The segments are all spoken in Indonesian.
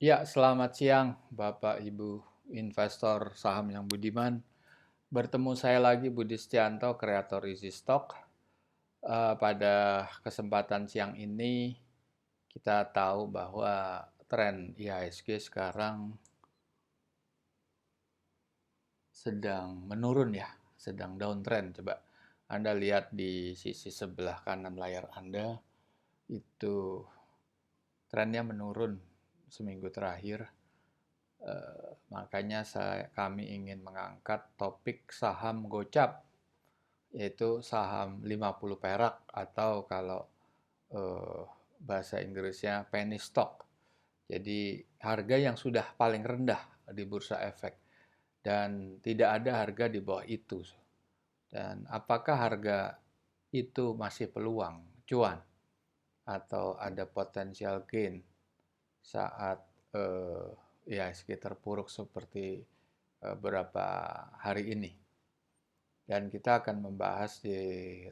Ya, selamat siang Bapak Ibu investor saham yang budiman. Bertemu saya lagi Budi Setianto, kreator Easy Stock. Pada kesempatan siang ini kita tahu bahwa tren IHSG sekarang sedang menurun ya, sedang downtrend. Coba Anda lihat di sisi sebelah kanan layar Anda, itu trennya menurun seminggu terakhir. Makanya kami ingin mengangkat topik saham gocap, yaitu saham 50 perak atau kalau eh, bahasa Inggrisnya penny stock. Jadi harga yang sudah paling rendah di bursa efek dan tidak ada harga di bawah itu. Dan apakah harga itu masih peluang cuan atau ada potensial gain saat IHSG terpuruk seperti beberapa hari ini. Dan kita akan membahas di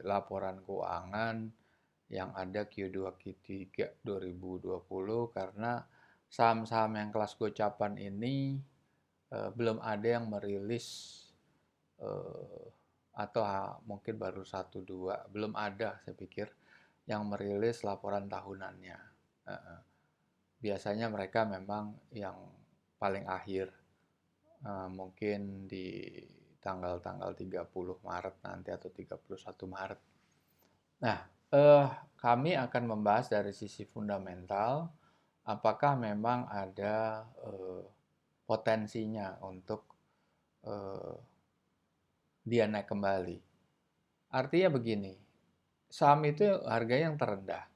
laporan keuangan yang ada Q2 Q3 2020 karena saham-saham yang kelas gocapan ini belum ada yang merilis eh, atau mungkin baru satu dua, belum ada saya pikir yang merilis laporan tahunannya. Biasanya mereka memang yang paling akhir, mungkin di tanggal-tanggal 30 Maret nanti atau 31 Maret. Nah, kami akan membahas dari sisi fundamental, apakah memang ada potensinya untuk eh, dia naik kembali. Artinya begini, saham itu harganya yang terendah.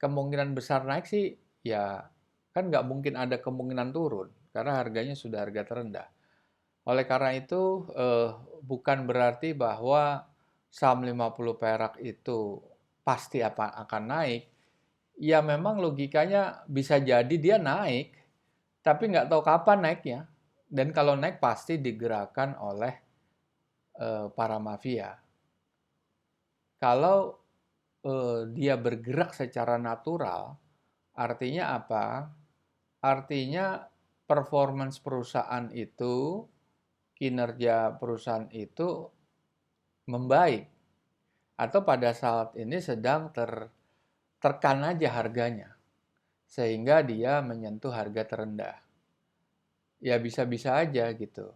Kemungkinan besar naik sih, ya kan nggak mungkin ada kemungkinan turun, karena harganya sudah harga terendah. Oleh karena itu, bukan berarti bahwa saham 50 perak itu pasti akan naik. Ya memang logikanya bisa jadi dia naik, tapi nggak tahu kapan naiknya. Dan kalau naik pasti digerakkan oleh para mafia. Kalau dia bergerak secara natural, artinya apa? Artinya performance perusahaan itu, kinerja perusahaan itu membaik atau pada saat ini sedang tertekan aja harganya sehingga dia menyentuh harga terendah. Ya bisa-bisa aja gitu.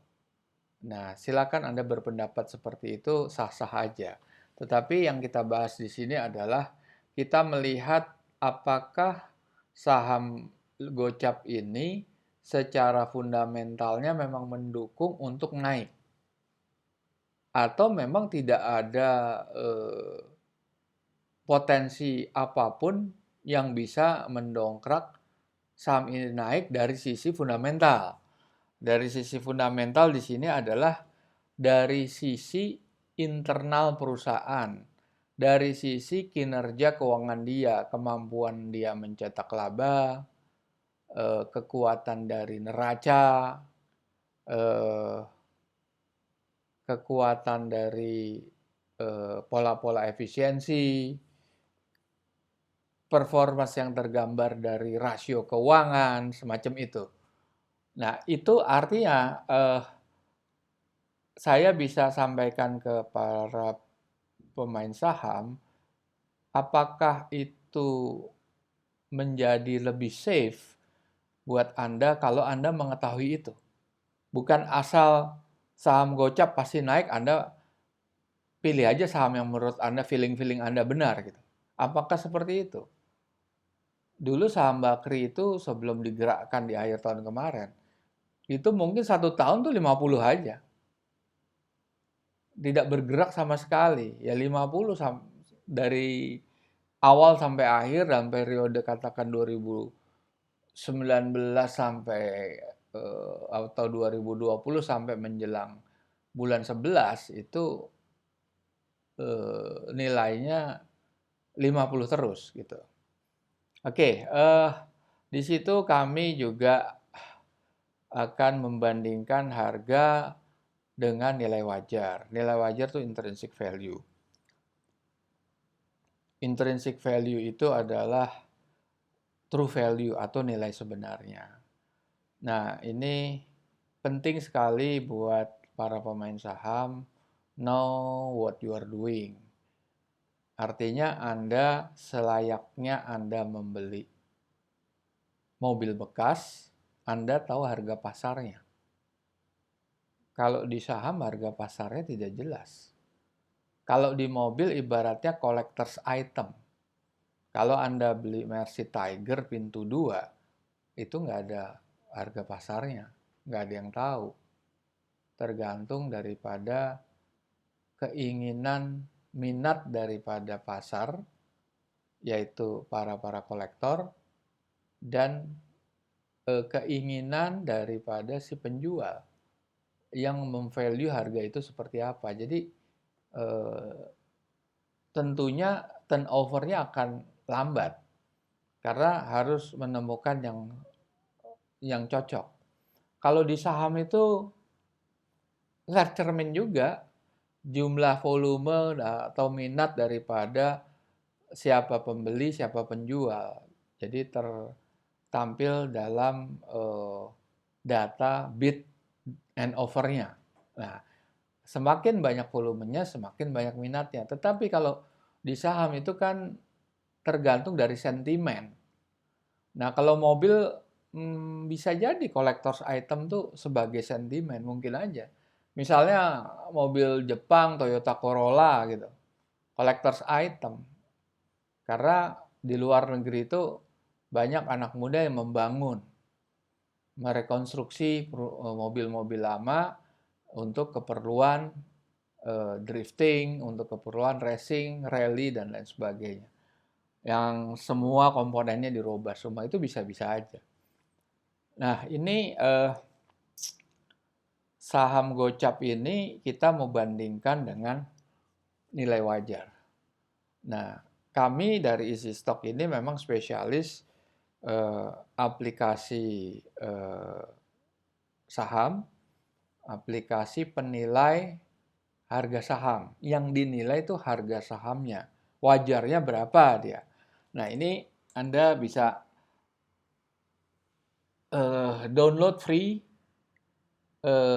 Nah, silakan Anda berpendapat seperti itu sah-sah aja. Tetapi yang kita bahas di sini adalah kita melihat apakah saham gocap ini secara fundamentalnya memang mendukung untuk naik atau memang tidak ada potensi apapun yang bisa mendongkrak saham ini naik dari sisi fundamental. Dari sisi fundamental di sini adalah dari sisi internal perusahaan, dari sisi kinerja keuangan dia, kemampuan dia mencetak laba, kekuatan dari neraca, eh, kekuatan dari pola-pola efisiensi, performance yang tergambar dari rasio keuangan, semacam itu. Nah, itu artinya saya bisa sampaikan ke para pemain saham, apakah itu menjadi lebih safe buat Anda kalau Anda mengetahui itu. Bukan asal saham gocap pasti naik, Anda pilih aja saham yang menurut Anda, feeling-feeling Anda benar gitu. Apakah seperti itu? Dulu saham Bakri itu sebelum digerakkan di akhir tahun kemarin, itu mungkin 1 tahun tuh 50 aja. Tidak bergerak sama sekali. Ya 50 dari awal sampai akhir dalam periode katakan 2019 sampai atau 2020 sampai menjelang bulan 11 itu nilainya 50 terus gitu. Oke, di situ kami juga akan membandingkan harga dengan nilai wajar. Nilai wajar itu intrinsic value. Intrinsic value itu adalah true value atau nilai sebenarnya. Nah, ini penting sekali buat para pemain saham, know what you are doing. Artinya Anda selayaknya Anda membeli mobil bekas, Anda tahu harga pasarnya. Kalau di saham harga pasarnya tidak jelas. Kalau di mobil ibaratnya collector's item. Kalau Anda beli Mercy Tiger pintu 2, itu nggak ada harga pasarnya. Nggak ada yang tahu. Tergantung daripada keinginan minat daripada pasar, yaitu para kolektor, dan keinginan daripada si penjual yang memvalue harga itu seperti apa. Jadi tentunya turnover-nya akan lambat karena harus menemukan yang cocok. Kalau di saham itu tercermin juga jumlah volume atau minat daripada siapa pembeli, siapa penjual. Jadi tertampil dalam data bid and offer-nya. Nah, semakin banyak volumenya, semakin banyak minatnya. Tetapi kalau di saham itu kan tergantung dari sentimen. Nah, kalau mobil bisa jadi collector's item tuh sebagai sentimen, mungkin aja. Misalnya mobil Jepang, Toyota Corolla gitu, collector's item. Karena di luar negeri itu banyak anak muda yang membangun, merekonstruksi mobil-mobil lama untuk keperluan drifting, untuk keperluan racing, rally, dan lain sebagainya. Yang semua komponennya dirubah, semua itu bisa-bisa aja. Nah, ini saham gocap ini kita mau bandingkan dengan nilai wajar. Nah, kami dari Easy Stock ini memang spesialis aplikasi saham, aplikasi penilai harga saham. Yang dinilai itu harga sahamnya. Wajarnya berapa dia. Nah, ini Anda bisa download free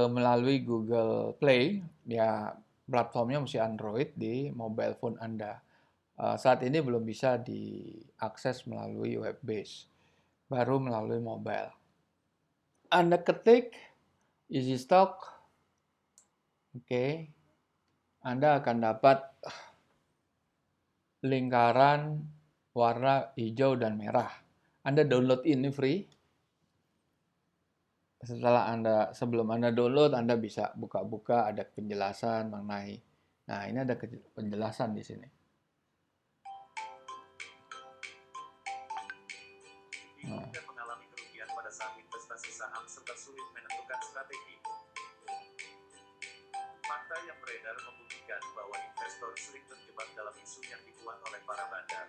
melalui Google Play. Ya, platformnya mesti Android di mobile phone Anda. Saat ini belum bisa diakses melalui web base. Baru melalui mobile. Anda ketik Easy Stock. Oke. Anda akan dapat lingkaran warna hijau dan merah. Anda download ini free. Sebelum Anda download, Anda bisa buka-buka, ada penjelasan mengenai. Nah, ini ada penjelasan di sini. Bingung dan mengalami kerugian pada saat investasi saham serta sulit menentukan strategi. Fakta yang beredar membuktikan bahwa investor sering terjebak dalam isu yang dibuat oleh para bandar.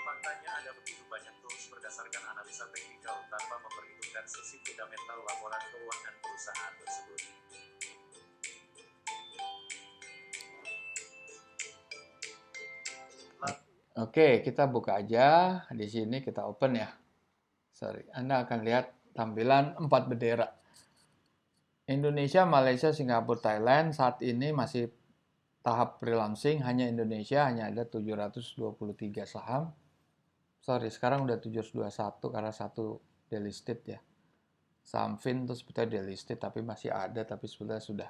Faktanya ada begitu banyak tools berdasarkan analisa teknikal tanpa memperhitungkan sisi fundamental laporan keuangan perusahaan tersebut. Oke, kita buka aja. Di sini kita open ya. Sorry, Anda akan lihat tampilan 4 bendera. Indonesia, Malaysia, Singapura, Thailand saat ini masih tahap pre-launching. Hanya Indonesia, hanya ada 723 saham. Sorry, sekarang udah 721 karena satu delisted ya. Saham Fin itu sebetulnya delisted tapi masih ada, tapi sebetulnya sudah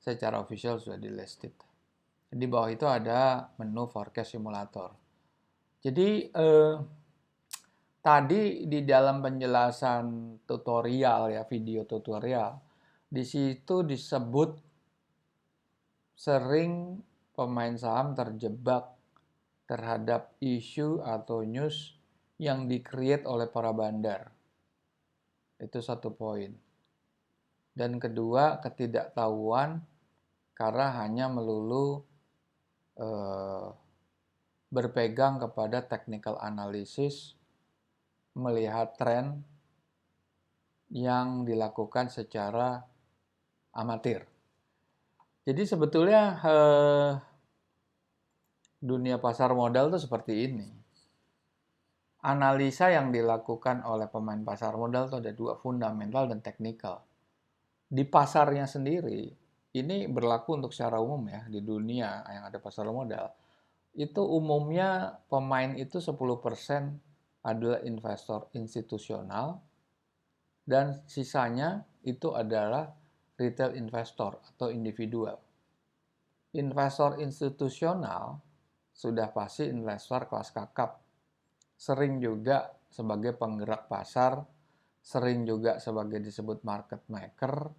secara official sudah delisted. Di bawah itu ada menu forecast simulator. Jadi tadi di dalam penjelasan tutorial ya, video tutorial, di situ disebut sering pemain saham terjebak terhadap isu atau news yang di-create oleh para bandar. Itu satu poin. Dan kedua, ketidaktahuan karena hanya melulu berpegang kepada technical analysis, melihat tren yang dilakukan secara amatir. Jadi sebetulnya Dunia pasar modal tuh seperti ini. Analisa yang dilakukan oleh pemain pasar modal itu ada dua, fundamental dan teknikal. Di pasarnya sendiri, ini berlaku untuk secara umum ya, di dunia yang ada pasar modal. Itu umumnya pemain itu 10% adalah investor institusional dan sisanya itu adalah retail investor atau individual. Investor institusional sudah pasti investor kelas kakap, sering juga sebagai penggerak pasar, sering juga sebagai disebut market maker,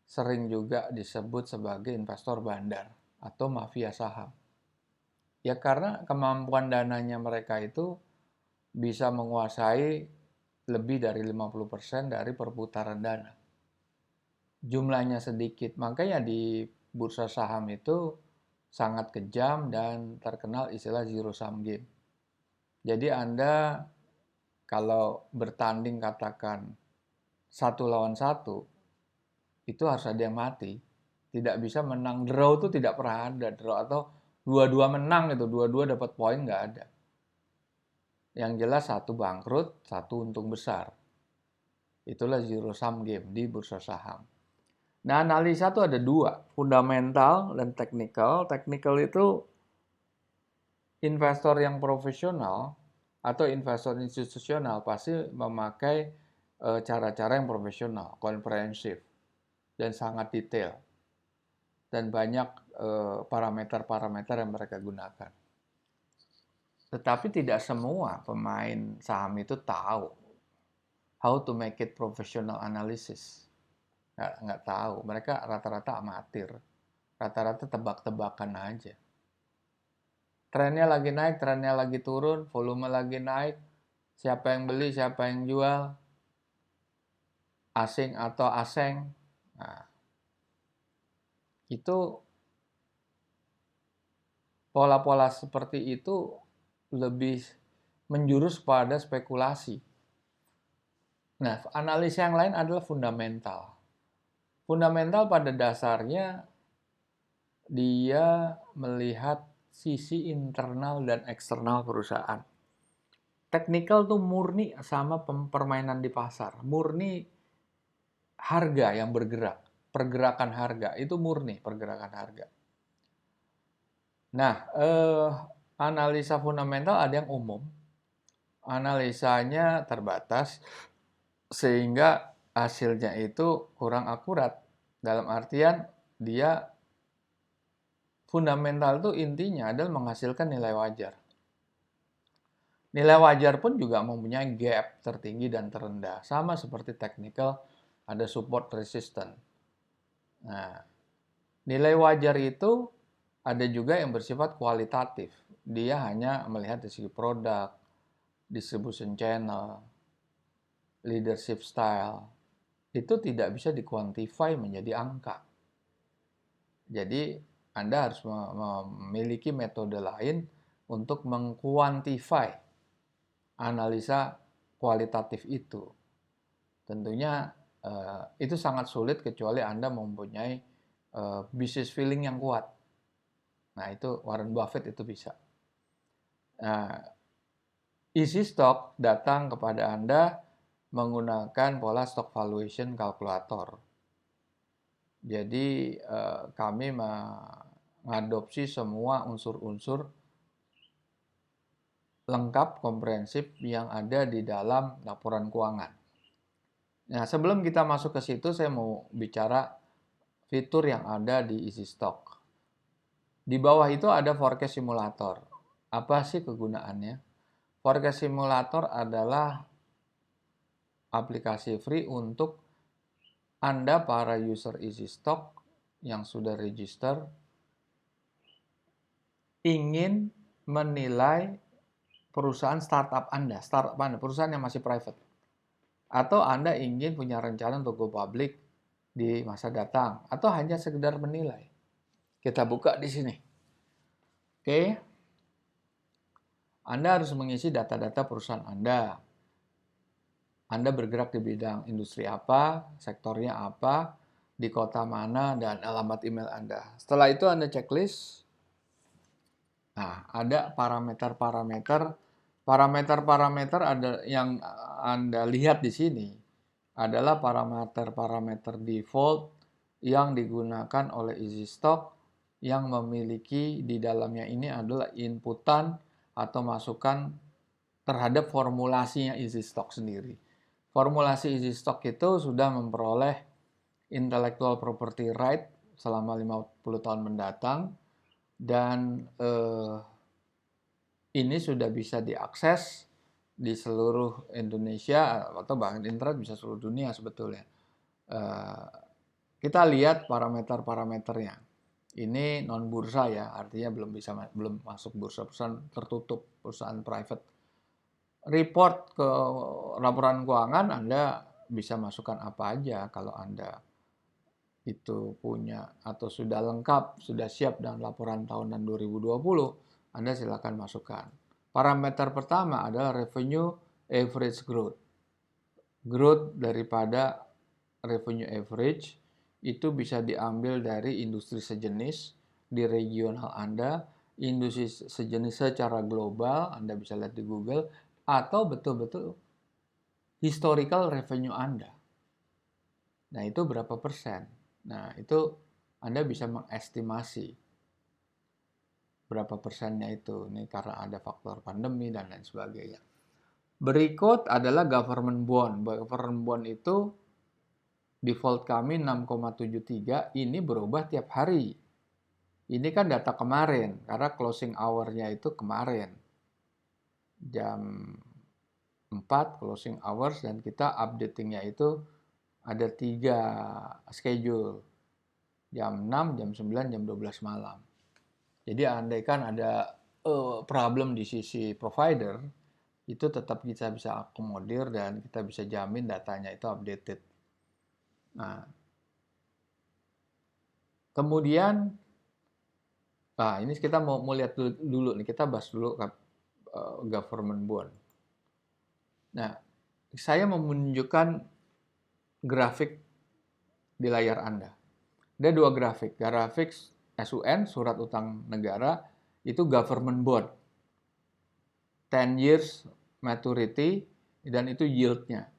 sering juga disebut sebagai investor bandar atau mafia saham. Ya karena kemampuan dananya mereka itu bisa menguasai lebih dari 50% dari perputaran dana. Jumlahnya sedikit, makanya di bursa saham itu sangat kejam dan terkenal istilah zero sum game. Jadi Anda kalau bertanding katakan satu lawan satu, itu harus ada yang mati. Tidak bisa menang. Draw itu tidak pernah ada. Draw atau dua-dua menang itu, dua-dua dapat poin nggak ada. Yang jelas satu bangkrut, satu untung besar. Itulah zero sum game di bursa saham. Nah, analisa itu ada dua, fundamental dan teknikal. Teknikal itu investor yang profesional atau investor institusional pasti memakai cara-cara yang profesional, komprehensif, dan sangat detail. Dan banyak parameter-parameter yang mereka gunakan. Tetapi tidak semua pemain saham itu tahu how to make it professional analysis. Nggak tahu. Mereka rata-rata amatir. Rata-rata tebak-tebakan aja. Trennya lagi naik, trennya lagi turun, volume lagi naik. Siapa yang beli, siapa yang jual. Asing atau aseng. Nah, itu pola-pola seperti itu lebih menjurus pada spekulasi. Nah, analisa yang lain adalah fundamental. Fundamental pada dasarnya dia melihat sisi internal dan eksternal perusahaan. Teknikal tuh murni sama permainan di pasar. Murni harga yang bergerak. Pergerakan harga itu murni pergerakan harga. Nah, analisa fundamental ada yang umum. Analisanya terbatas sehingga hasilnya itu kurang akurat. Dalam artian dia fundamental itu intinya adalah menghasilkan nilai wajar. Nilai wajar pun juga mempunyai gap tertinggi dan terendah. Sama seperti technical, ada support resistance. Nah, nilai wajar itu ada juga yang bersifat kualitatif. Dia hanya melihat dari segi produk, distribution channel, leadership style. Itu tidak bisa dikuantify menjadi angka. Jadi, Anda harus memiliki metode lain untuk mengkuantify analisa kualitatif itu. Tentunya itu sangat sulit kecuali Anda mempunyai business feeling yang kuat. Nah, itu Warren Buffett itu bisa. Nah, Easy Stock datang kepada Anda menggunakan pola stock valuation calculator. Jadi kami mengadopsi semua unsur-unsur lengkap, komprehensif yang ada di dalam laporan keuangan. Nah, sebelum kita masuk ke situ, saya mau bicara fitur yang ada di Easy Stock. Di bawah itu ada forecast simulator. Apa sih kegunaannya? Forecast simulator adalah aplikasi free untuk Anda para user Easy Stock yang sudah register ingin menilai perusahaan startup Anda, perusahaan yang masih private. Atau Anda ingin punya rencana untuk go public di masa datang atau hanya sekedar menilai. Kita buka di sini. Oke. Anda harus mengisi data-data perusahaan Anda. Anda bergerak di bidang industri apa, sektornya apa, di kota mana, dan alamat email Anda. Setelah itu Anda checklist. Nah, ada parameter-parameter ada yang Anda lihat di sini adalah parameter-parameter default yang digunakan oleh EasyStock yang memiliki di dalamnya ini adalah inputan atau masukan terhadap formulasinya EasyStock sendiri. Formulasi EasyStock itu sudah memperoleh intellectual property right selama 50 tahun mendatang dan ini sudah bisa diakses di seluruh Indonesia atau bahkan internet bisa seluruh dunia sebetulnya. Kita lihat parameter-parameternya. Ini non bursa ya, artinya belum masuk bursa, perusahaan tertutup, perusahaan private. Report ke laporan keuangan Anda bisa masukkan apa aja kalau Anda itu punya atau sudah lengkap, sudah siap dengan laporan tahunan 2020, Anda silakan masukkan. Parameter pertama adalah revenue average growth. Growth daripada revenue average itu bisa diambil dari industri sejenis di regional Anda, industri sejenis secara global, Anda bisa lihat di Google, atau betul-betul historical revenue Anda. Nah, itu berapa persen? Nah, itu Anda bisa mengestimasi berapa persennya itu. Ini karena ada faktor pandemi dan lain sebagainya. Berikut adalah government bond. Government bond itu default kami 6,73, ini berubah tiap hari. Ini kan data kemarin, karena closing hour-nya itu kemarin. Jam 4 closing hours dan kita updating-nya itu ada 3 schedule. Jam 6, jam 9, jam 12 malam. Jadi andaikan ada problem di sisi provider, itu tetap kita bisa akomodir dan kita bisa jamin datanya itu updated. Nah, kemudian, ini kita mau lihat dulu nih, kita bahas dulu government bond. Nah, saya mau menunjukkan grafik di layar Anda. Ada 2 grafik. Grafik SUN, surat utang negara, itu government bond. 10 years maturity, dan itu yield-nya.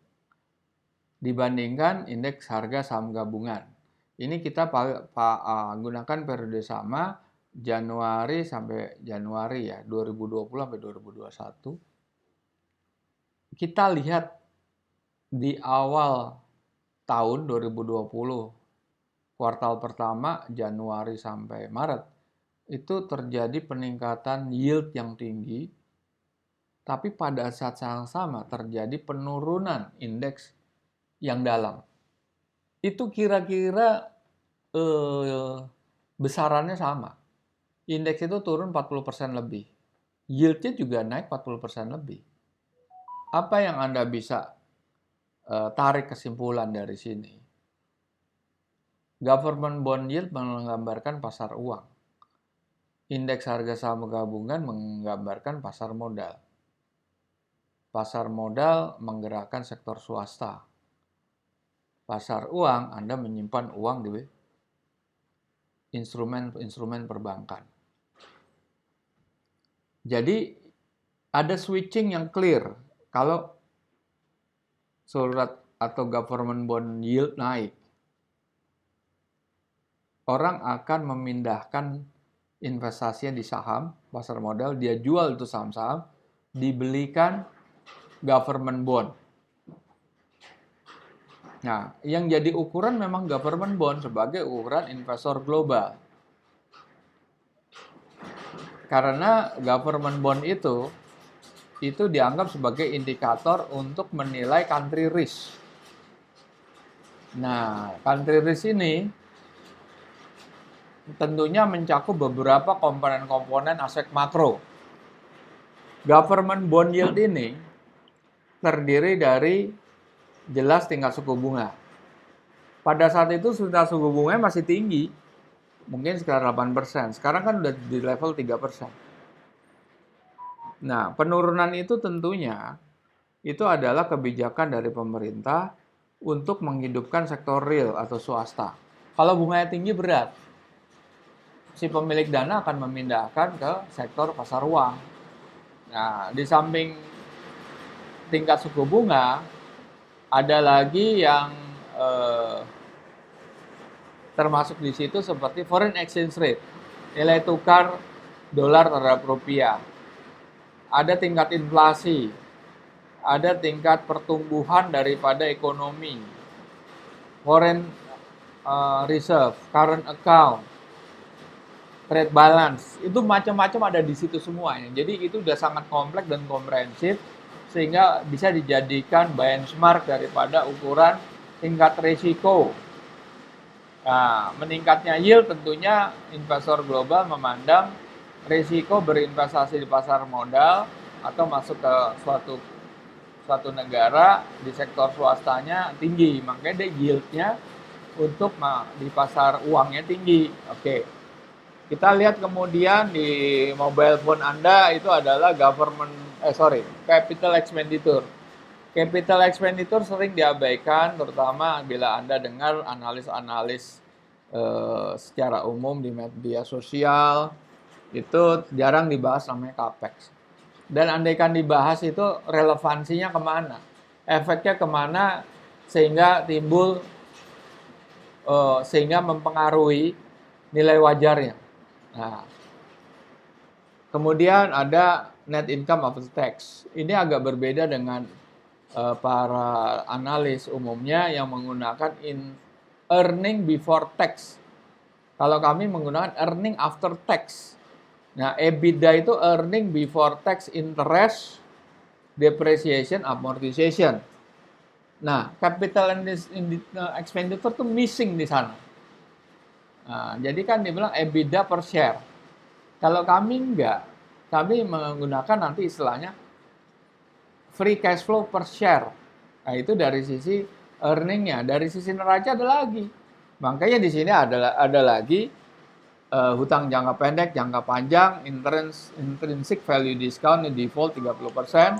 Dibandingkan indeks harga saham gabungan. Ini kita gunakan periode sama Januari sampai Januari ya, 2020 sampai 2021. Kita lihat di awal tahun 2020, kuartal pertama Januari sampai Maret, itu terjadi peningkatan yield yang tinggi, tapi pada saat yang sama terjadi penurunan indeks yang dalam. Itu kira-kira besarannya sama. Indeks itu turun 40% lebih. Yield-nya juga naik 40% lebih. Apa yang Anda bisa tarik kesimpulan dari sini? Government bond yield menggambarkan pasar uang. Indeks harga saham gabungan menggambarkan pasar modal. Pasar modal menggerakkan sektor swasta. Pasar uang, Anda menyimpan uang di instrumen perbankan. Jadi ada switching yang clear. Kalau surat atau government bond yield naik, orang akan memindahkan investasinya di saham, pasar modal, dia jual itu saham-saham, dibelikan government bond. Nah, yang jadi ukuran memang government bond sebagai ukuran investor global. Karena government bond itu dianggap sebagai indikator untuk menilai country risk. Nah, country risk ini tentunya mencakup beberapa komponen-komponen aspek makro. Government bond yield ini terdiri dari jelas tingkat suku bunga. Pada saat itu tingkat suku bunganya masih tinggi, mungkin sekitar 8%. Sekarang kan udah di level 3%. Nah, penurunan itu tentunya itu adalah kebijakan dari pemerintah untuk menghidupkan sektor real atau swasta. Kalau bunganya tinggi berat. si pemilik dana akan memindahkan ke sektor pasar uang. Nah, di samping tingkat suku bunga, ada lagi yang termasuk di situ seperti foreign exchange rate, nilai tukar dolar terhadap rupiah. Ada tingkat inflasi, ada tingkat pertumbuhan daripada ekonomi, foreign reserve, current account, trade balance, itu macam-macam ada di situ semuanya. Jadi itu udah sangat kompleks dan komprehensif sehingga bisa dijadikan benchmark daripada ukuran tingkat risiko. Nah, meningkatnya yield tentunya investor global memandang risiko berinvestasi di pasar modal atau masuk ke suatu negara di sektor swastanya tinggi, makanya dia yieldnya untuk di pasar uangnya tinggi. Oke, kita lihat kemudian di mobile phone Anda itu adalah capital expenditure. Capital expenditure sering diabaikan, terutama bila Anda dengar analis-analis secara umum di media sosial, itu jarang dibahas namanya capex. Dan andaikan dibahas itu relevansinya kemana, efeknya kemana, sehingga timbul, sehingga mempengaruhi nilai wajarnya. Nah, kemudian ada net income after tax. Ini agak berbeda dengan para analis umumnya yang menggunakan earning before tax. Kalau kami menggunakan earning after tax. Nah, EBITDA itu earning before tax, interest, depreciation, amortization. Nah, capital expenditure itu missing di sana. Nah, jadi kan dibilang EBITDA per share. Kalau kami enggak, kami menggunakan nanti istilahnya free cash flow per share. Nah, itu dari sisi earningnya. Dari sisi neraca ada lagi. Makanya di sini ada lagi hutang jangka pendek, jangka panjang, intrinsic value discount, default 30%.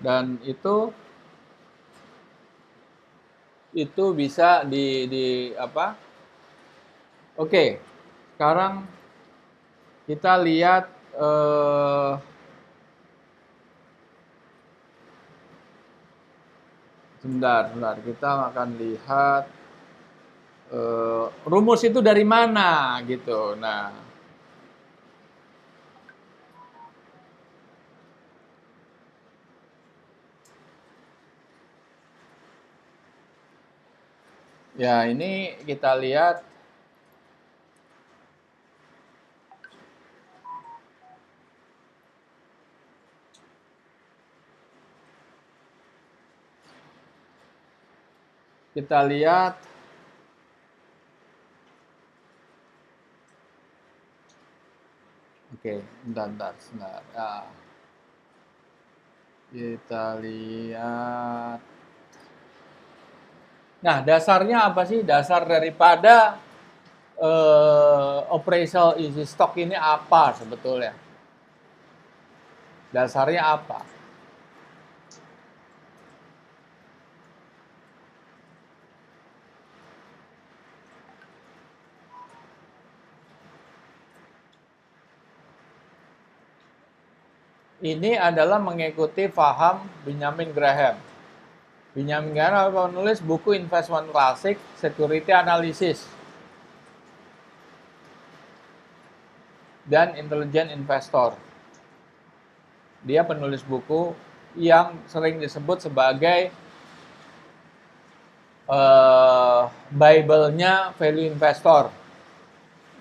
Dan itu bisa di apa? Oke, sekarang kita lihat sebentar, kita akan lihat rumus itu dari mana gitu. Nah, ya ini kita lihat oke, bentar. Ya. Kita lihat. Nah, dasarnya apa sih? Dasar daripada operational easy stock ini apa sebetulnya? Dasarnya apa? Ini adalah mengikuti paham Benjamin Graham. Benjamin Graham menulis buku Investment Classic, Security Analysis, dan Intelligent Investor. Dia penulis buku yang sering disebut sebagai Bible-nya value investor.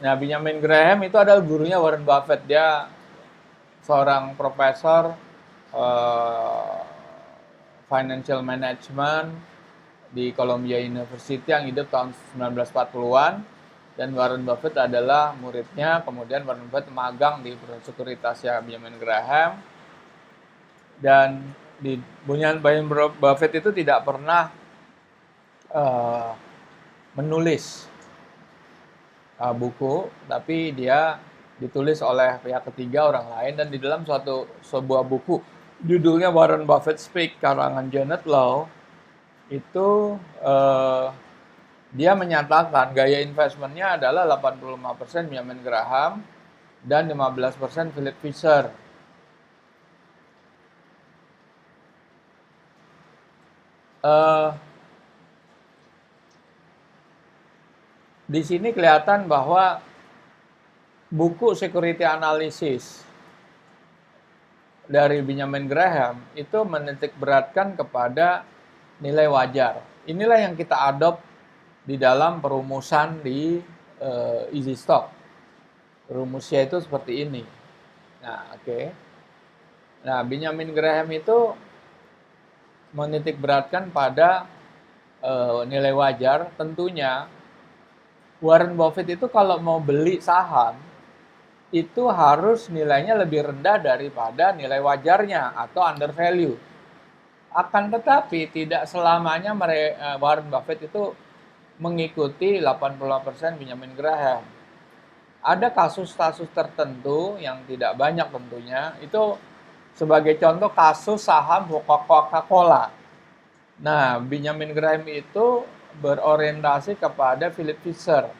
Nah, Benjamin Graham itu adalah gurunya Warren Buffett. Dia seorang profesor financial management di Columbia University yang hidup tahun 1940-an, dan Warren Buffett adalah muridnya. Kemudian Warren Buffett magang di perusahaan sekuritasnya Benjamin Graham, dan di Benjamin Buffett itu tidak pernah menulis buku, tapi dia ditulis oleh pihak ketiga, orang lain, dan di dalam sebuah buku judulnya Warren Buffett Speak karangan Janet Low, itu dia menyatakan gaya investmentnya adalah 85% Benjamin Graham dan 15% Philip Fisher. Di sini kelihatan bahwa buku security analysis dari Benjamin Graham itu menitik beratkan kepada nilai wajar. Inilah yang kita adopt di dalam perumusan di Easy Stock. Rumusnya itu seperti ini. Nah, oke. Nah, Benjamin Graham itu menitik beratkan pada nilai wajar. Tentunya Warren Buffett itu kalau mau beli saham itu harus nilainya lebih rendah daripada nilai wajarnya atau under value. Akan tetapi tidak selamanya Warren Buffett itu mengikuti 80% Benjamin Graham. Ada kasus-kasus tertentu yang tidak banyak tentunya. Itu sebagai contoh kasus saham Coca-Cola. Nah, Benjamin Graham itu berorientasi kepada Philip Fisher.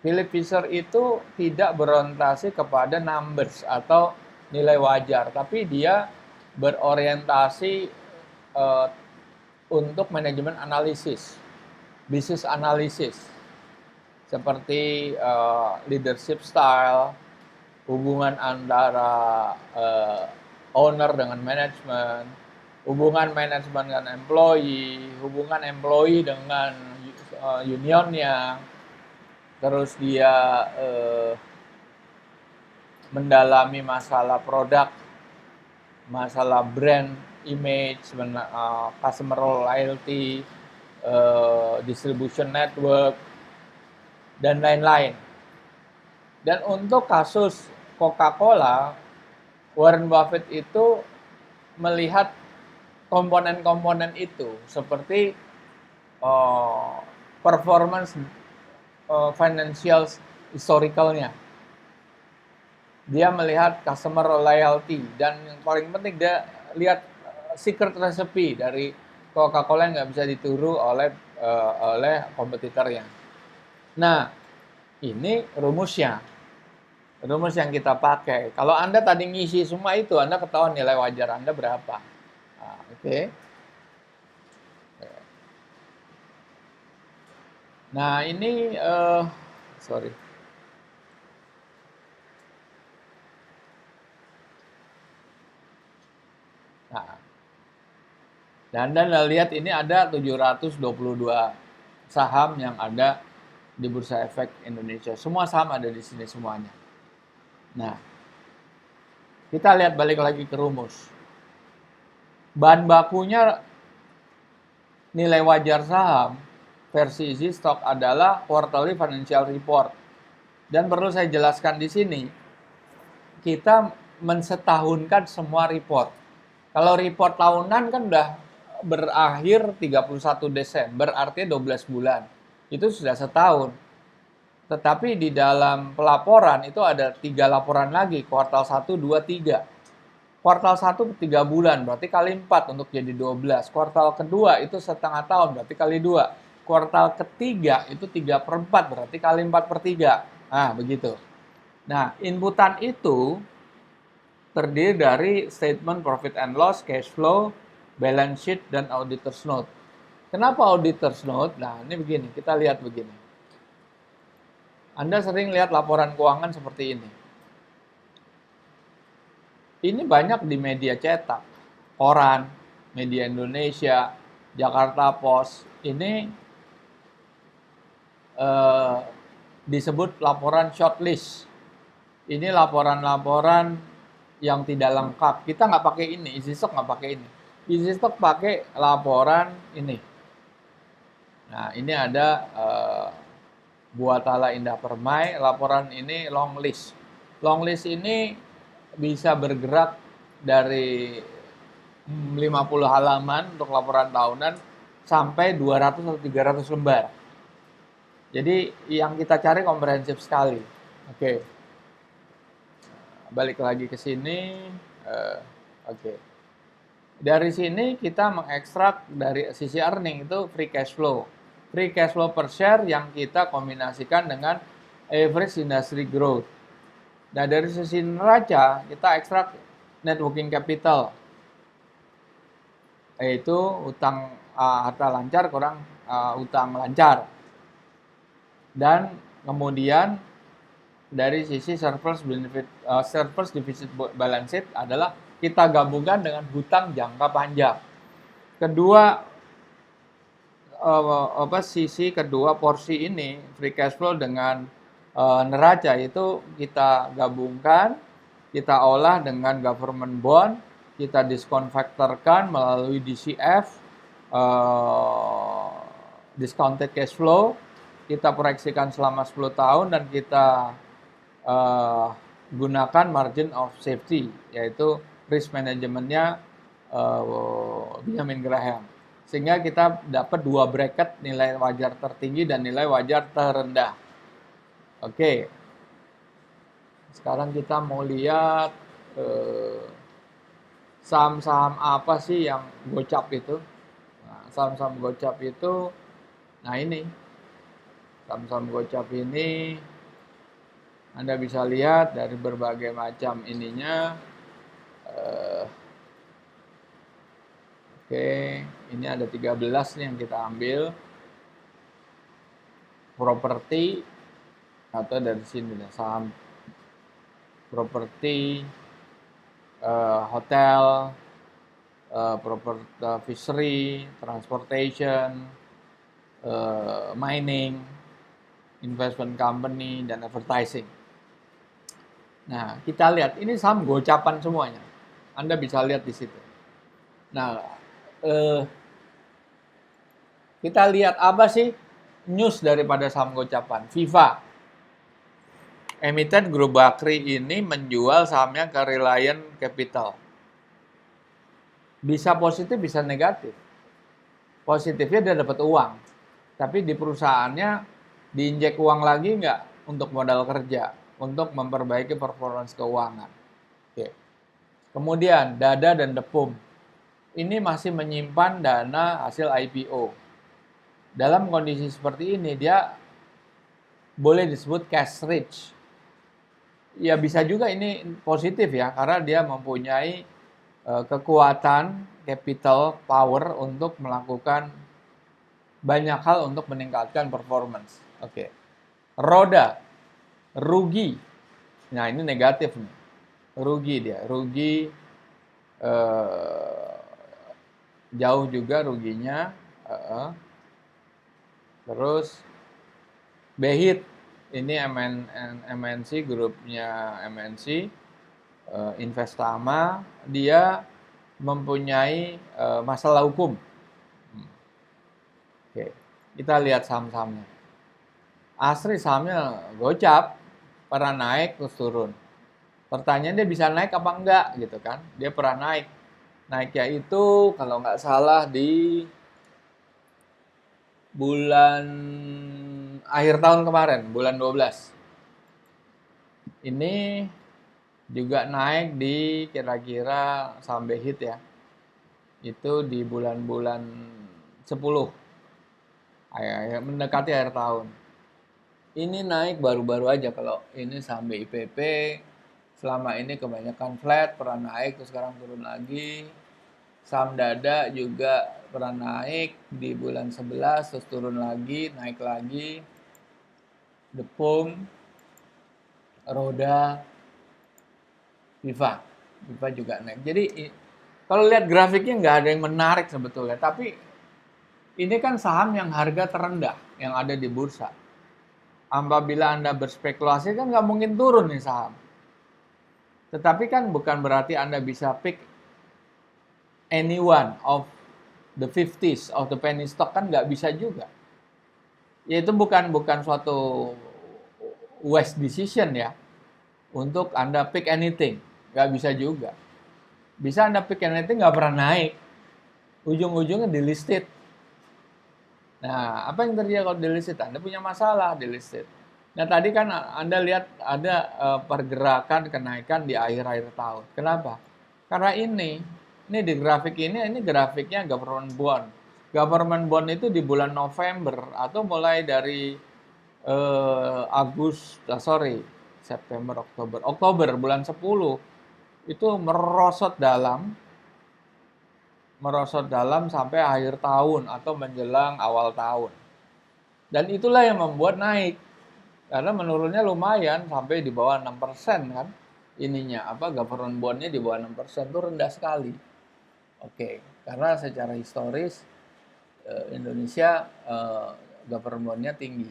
Philip Fisher itu tidak berorientasi kepada numbers atau nilai wajar, tapi dia berorientasi untuk manajemen analisis, bisnis analisis, seperti leadership style, hubungan antara owner dengan manajemen, hubungan manajemen dengan employee, hubungan employee dengan unionnya, terus dia mendalami masalah produk, masalah brand image, customer loyalty, distribution network, dan lain-lain. Dan untuk kasus Coca-Cola, Warren Buffett itu melihat komponen-komponen itu seperti performance financial historicalnya. Dia melihat customer loyalty dan yang paling penting dia lihat secret recipe dari Coca-Cola yang nggak bisa ditiru oleh kompetitornya. Nah, ini rumusnya. Rumus yang kita pakai. Kalau Anda tadi ngisi semua itu, Anda ketahuan nilai wajar Anda berapa. Nah, oke. Nah, ini sorry. Nah, dan Anda lihat ini ada 722 saham yang ada di Bursa Efek Indonesia. Semua saham ada di sini semuanya. Nah, kita lihat balik lagi ke rumus. Bahan bakunya nilai wajar saham versi Easy Stock adalah quarterly financial report. Dan perlu saya jelaskan di sini, kita mensetahunkan semua report. Kalau report tahunan kan udah berakhir 31 Desember, artinya 12 bulan. Itu sudah setahun. Tetapi di dalam pelaporan itu ada 3 laporan lagi, kuartal 1, 2, 3. Kuartal 1 3 bulan, berarti kali 4 untuk jadi 12. Kuartal kedua itu setengah tahun, berarti kali 2. Kuartal ketiga itu 3/4, berarti kali 4/3. Nah, begitu. Nah, inputan itu terdiri dari statement profit and loss, cash flow, balance sheet, dan auditor's note. Kenapa auditor's note? Nah, ini begini, kita lihat begini. Anda sering lihat laporan keuangan seperti ini. Ini banyak di media cetak, koran, media Indonesia, Jakarta Post. Ini disebut laporan shortlist. Ini laporan-laporan yang tidak lengkap. Kita nggak pakai ini, Easy Stock nggak pakai ini. Easy Stock pakai laporan ini. Nah, ini ada Buatala Indah Permai, laporan ini long list. Long list ini bisa bergerak dari 50 halaman untuk laporan tahunan sampai 200 atau 300 lembar. Jadi yang kita cari komprehensif sekali. Oke. Balik lagi ke sini. Oke. Dari sini kita mengekstrak dari sisi earning itu free cash flow. Free cash flow per share yang kita kombinasikan dengan average industry growth. Nah, dari sisi neraca kita ekstrak net working capital, yaitu utang harta lancar kurang utang lancar. Dan kemudian dari sisi surplus deficit balance sheet adalah kita gabungkan dengan hutang jangka panjang. Kedua sisi kedua porsi ini free cash flow dengan neraca itu kita gabungkan, kita olah dengan government bond, kita diskonverterkan melalui DCF, discounted cash flow, kita proyeksikan selama 10 tahun dan kita gunakan margin of safety, yaitu risk manajemennya Benjamin Graham. Sehingga kita dapat dua bracket nilai wajar tertinggi dan nilai wajar terendah. Oke. Sekarang kita mau lihat saham-saham apa sih yang gocap itu. Nah, saham-saham gocap itu, nah ini. Saham-saham gocap ini Anda bisa lihat dari berbagai macam ininya. Oke, ini ada 13 nih yang kita ambil. Properti, atau dari sini saham properti, hotel, property, fishery, transportation, mining, investment company, dan advertising. Nah, kita lihat ini saham gocapan semuanya. Anda bisa lihat di situ. Nah, kita lihat apa sih news daripada saham gocapan. Viva, emiten Grup Bakri ini menjual sahamnya ke Reliant Capital. Bisa positif, bisa negatif. Positifnya dia dapat uang, tapi di perusahaannya diinjek uang lagi nggak untuk modal kerja, untuk memperbaiki performance keuangan. Oke. Kemudian Dada dan Depum, ini masih menyimpan dana hasil IPO. Dalam kondisi seperti ini dia boleh disebut cash rich. Ya bisa juga ini positif ya, karena dia mempunyai kekuatan capital power untuk melakukan banyak hal untuk meningkatkan performance. Oke. Roda, rugi. Nah ini negatif nih. Rugi dia, rugi jauh juga ruginya. Terus Behit, ini MNC, grupnya MNC, Investama, dia mempunyai masalah hukum. Oke, kita lihat saham-sahamnya. Asri sahamnya gocap, pernah naik terus turun. Pertanyaan dia bisa naik apa enggak gitu kan? Dia pernah naik. Naiknya itu kalau nggak salah di bulan akhir tahun kemarin, bulan 12. Ini juga naik di kira-kira saham Behit ya. Itu di bulan-bulan 10. Mendekati akhir tahun. Ini naik baru-baru aja. Kalau ini saham BIPP selama ini kebanyakan flat, pernah naik terus sekarang turun lagi. Saham Dada juga pernah naik di bulan 11 terus turun lagi, naik lagi. Depum, Roda, Viva juga naik. Jadi kalau lihat grafiknya nggak ada yang menarik sebetulnya, tapi ini kan saham yang harga terendah yang ada di bursa. Apabila Anda berspekulasi kan nggak mungkin turun nih saham. Tetapi kan bukan berarti Anda bisa pick any one of the 50s of the penny stock, kan nggak bisa juga. Ya itu bukan suatu wise decision ya untuk Anda pick anything, nggak bisa juga. Bisa Anda pick anything nggak pernah naik, ujung-ujungnya delisted. Nah, apa yang terjadi kalau delisted? Anda punya masalah delisted. Nah, tadi kan Anda lihat ada pergerakan kenaikan di akhir-akhir tahun. Kenapa? Karena ini Ini di grafik ini grafiknya government bond. Government bond itu di bulan November atau mulai dari September, Oktober bulan 10 itu merosot dalam sampai akhir tahun atau menjelang awal tahun. Dan itulah yang membuat naik. Karena menurunnya lumayan sampai di bawah 6% kan. Ininya apa government bondnya di bawah 6% itu rendah sekali. Oke, karena secara historis Indonesia government bondnya tinggi.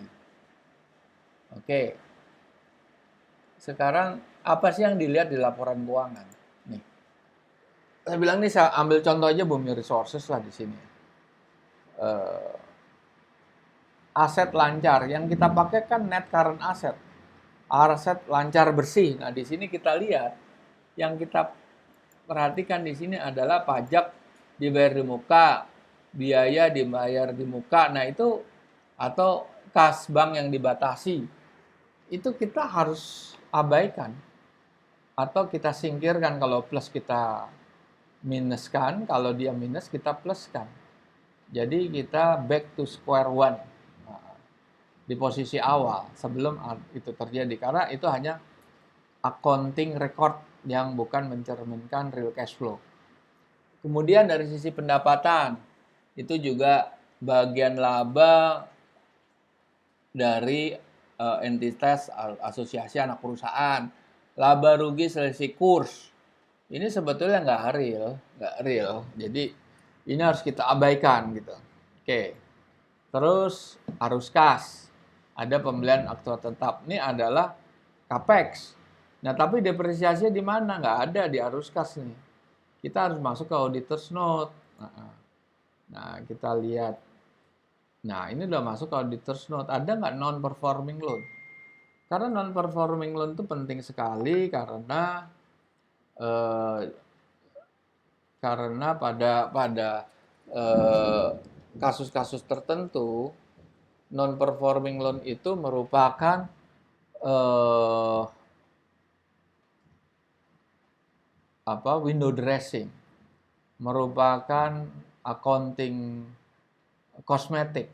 Oke, sekarang apa sih yang dilihat di laporan keuangan? Nih, saya bilang nih saya ambil contoh aja Bumi Resources lah di sini. Aset lancar yang kita pakai kan net current asset, aset lancar bersih. Nah di sini kita lihat yang kita perhatikan di sini adalah pajak dibayar di muka, biaya dibayar di muka. Nah itu atau kas bank yang dibatasi itu kita harus abaikan atau kita singkirkan. Kalau plus kita minuskan, kalau dia minus kita pluskan. Jadi kita back to square one di posisi awal sebelum itu terjadi, karena itu hanya accounting record yang bukan mencerminkan real cash flow. Kemudian dari sisi pendapatan itu juga bagian laba dari entitas asosiasi anak perusahaan, laba rugi selisih kurs. Ini sebetulnya nggak real. Jadi ini harus kita abaikan gitu. Oke. Terus arus kas. Ada pembelian aktiva tetap. Ini adalah capex. Nah, tapi depresiasinya di mana? Nggak ada di arus kas nih. Kita harus masuk ke auditor's note. Nah, kita lihat. Nah, ini udah masuk ke auditor's note. Ada nggak non-performing loan? Karena non-performing loan itu penting sekali karena pada kasus-kasus tertentu non-performing loan itu merupakan window dressing, merupakan accounting kosmetik,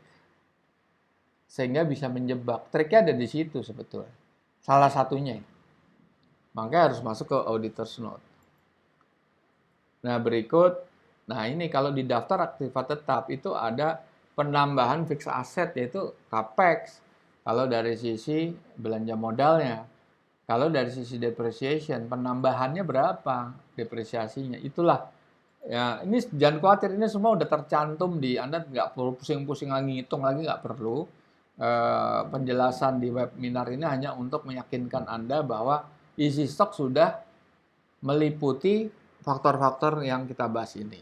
sehingga bisa menjebak. Triknya ada di situ sebetulnya. Salah satunya. Makanya harus masuk ke auditor's note. Nah berikut, nah ini kalau di daftar aktiva tetap itu ada penambahan fixed asset yaitu capex. Kalau dari sisi belanja modalnya, kalau dari sisi depreciation penambahannya berapa depresiasinya, itulah ya. Ini jangan khawatir, ini semua udah tercantum di Anda, nggak perlu pusing-pusing lagi ngitung lagi, nggak perlu. Penjelasan di webinar ini hanya untuk meyakinkan Anda bahwa isi stok sudah meliputi faktor-faktor yang kita bahas ini.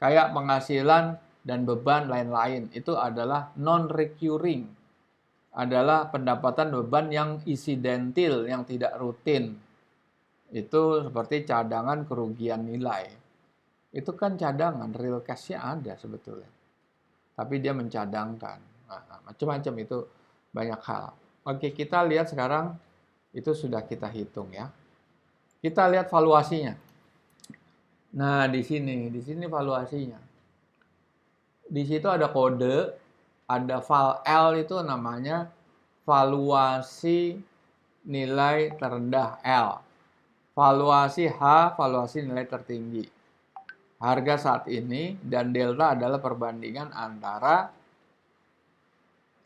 Kayak penghasilan dan beban lain-lain, itu adalah non-recurring. Adalah pendapatan beban yang insidentil, yang tidak rutin. Itu seperti cadangan kerugian nilai. Itu kan cadangan, real cash-nya ada sebetulnya. Tapi dia mencadangkan. Nah, macam-macam itu banyak hal. Oke, kita lihat sekarang itu sudah kita hitung ya. Kita lihat valuasinya. Nah, di sini valuasinya. Di situ ada kode, ada val L itu namanya valuasi nilai terendah L. Valuasi H, valuasi nilai tertinggi. Harga saat ini dan delta adalah perbandingan antara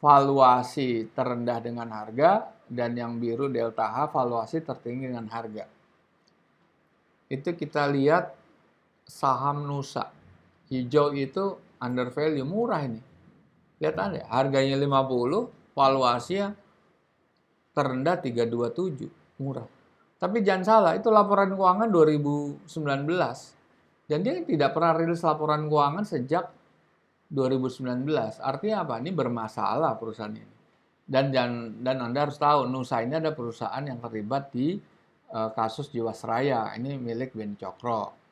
valuasi terendah dengan harga dan yang biru delta H, valuasi tertinggi dengan harga. Itu kita lihat saham Nusa. Hijau itu under value, murah ini. Lihat Anda, harganya 50, valuasinya terendah 327, murah. Tapi jangan salah, itu laporan keuangan 2019. Dan dia tidak pernah rilis laporan keuangan sejak 2019. Artinya apa? Ini bermasalah perusahaan ini. Dan Anda harus tahu, Nusa ini ada perusahaan yang terlibat di kasus Jiwasraya. Ini milik Beni Cokro.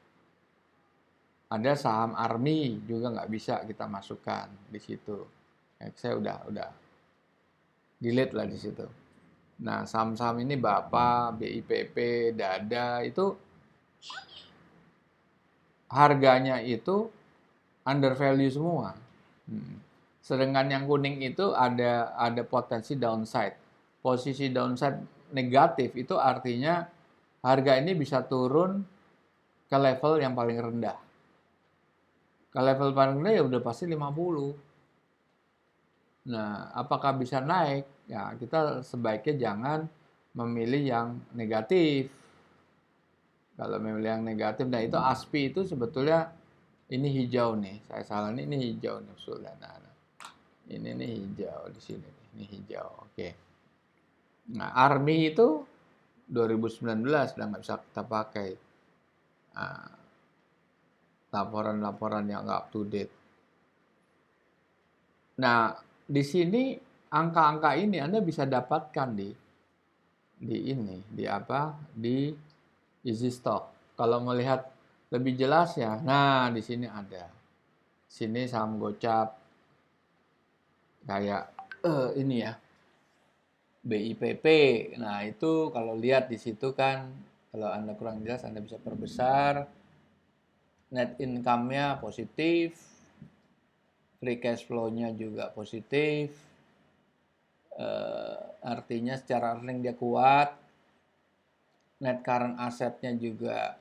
Ada saham Army juga nggak bisa kita masukkan di situ. Saya udah delete lah di situ. Nah, saham-saham ini Bapak, BIPP, Dada itu harganya itu under value semua. Sedangkan yang kuning itu ada potensi downside. Posisi downside negatif itu artinya harga ini bisa turun ke level yang paling rendah. Ke level paling rendah ya udah pasti 50. Nah, apakah bisa naik? Ya, kita sebaiknya jangan memilih yang negatif. Kalau memilih yang negatif, nah itu ASPI itu sebetulnya ini hijau nih. Saya salah nih, ini hijau nih usulnya. Nah, ini nih hijau di sini nih. Ini hijau. Oke. Nah, ARMI itu 2019 udah nggak bisa kita pakai. Nah, laporan-laporan yang nggak up to date. Nah, di sini angka-angka ini Anda bisa dapatkan di apa? Di easy stock. Kalau melihat lebih jelas ya, nah di sini ada. Sini saham gocap kayak ini ya. BIPP. Nah, itu kalau lihat di situ kan kalau Anda kurang jelas Anda bisa perbesar. Net income-nya positif, free cash flow-nya juga positif. Artinya secara earning dia kuat. Net current asset-nya juga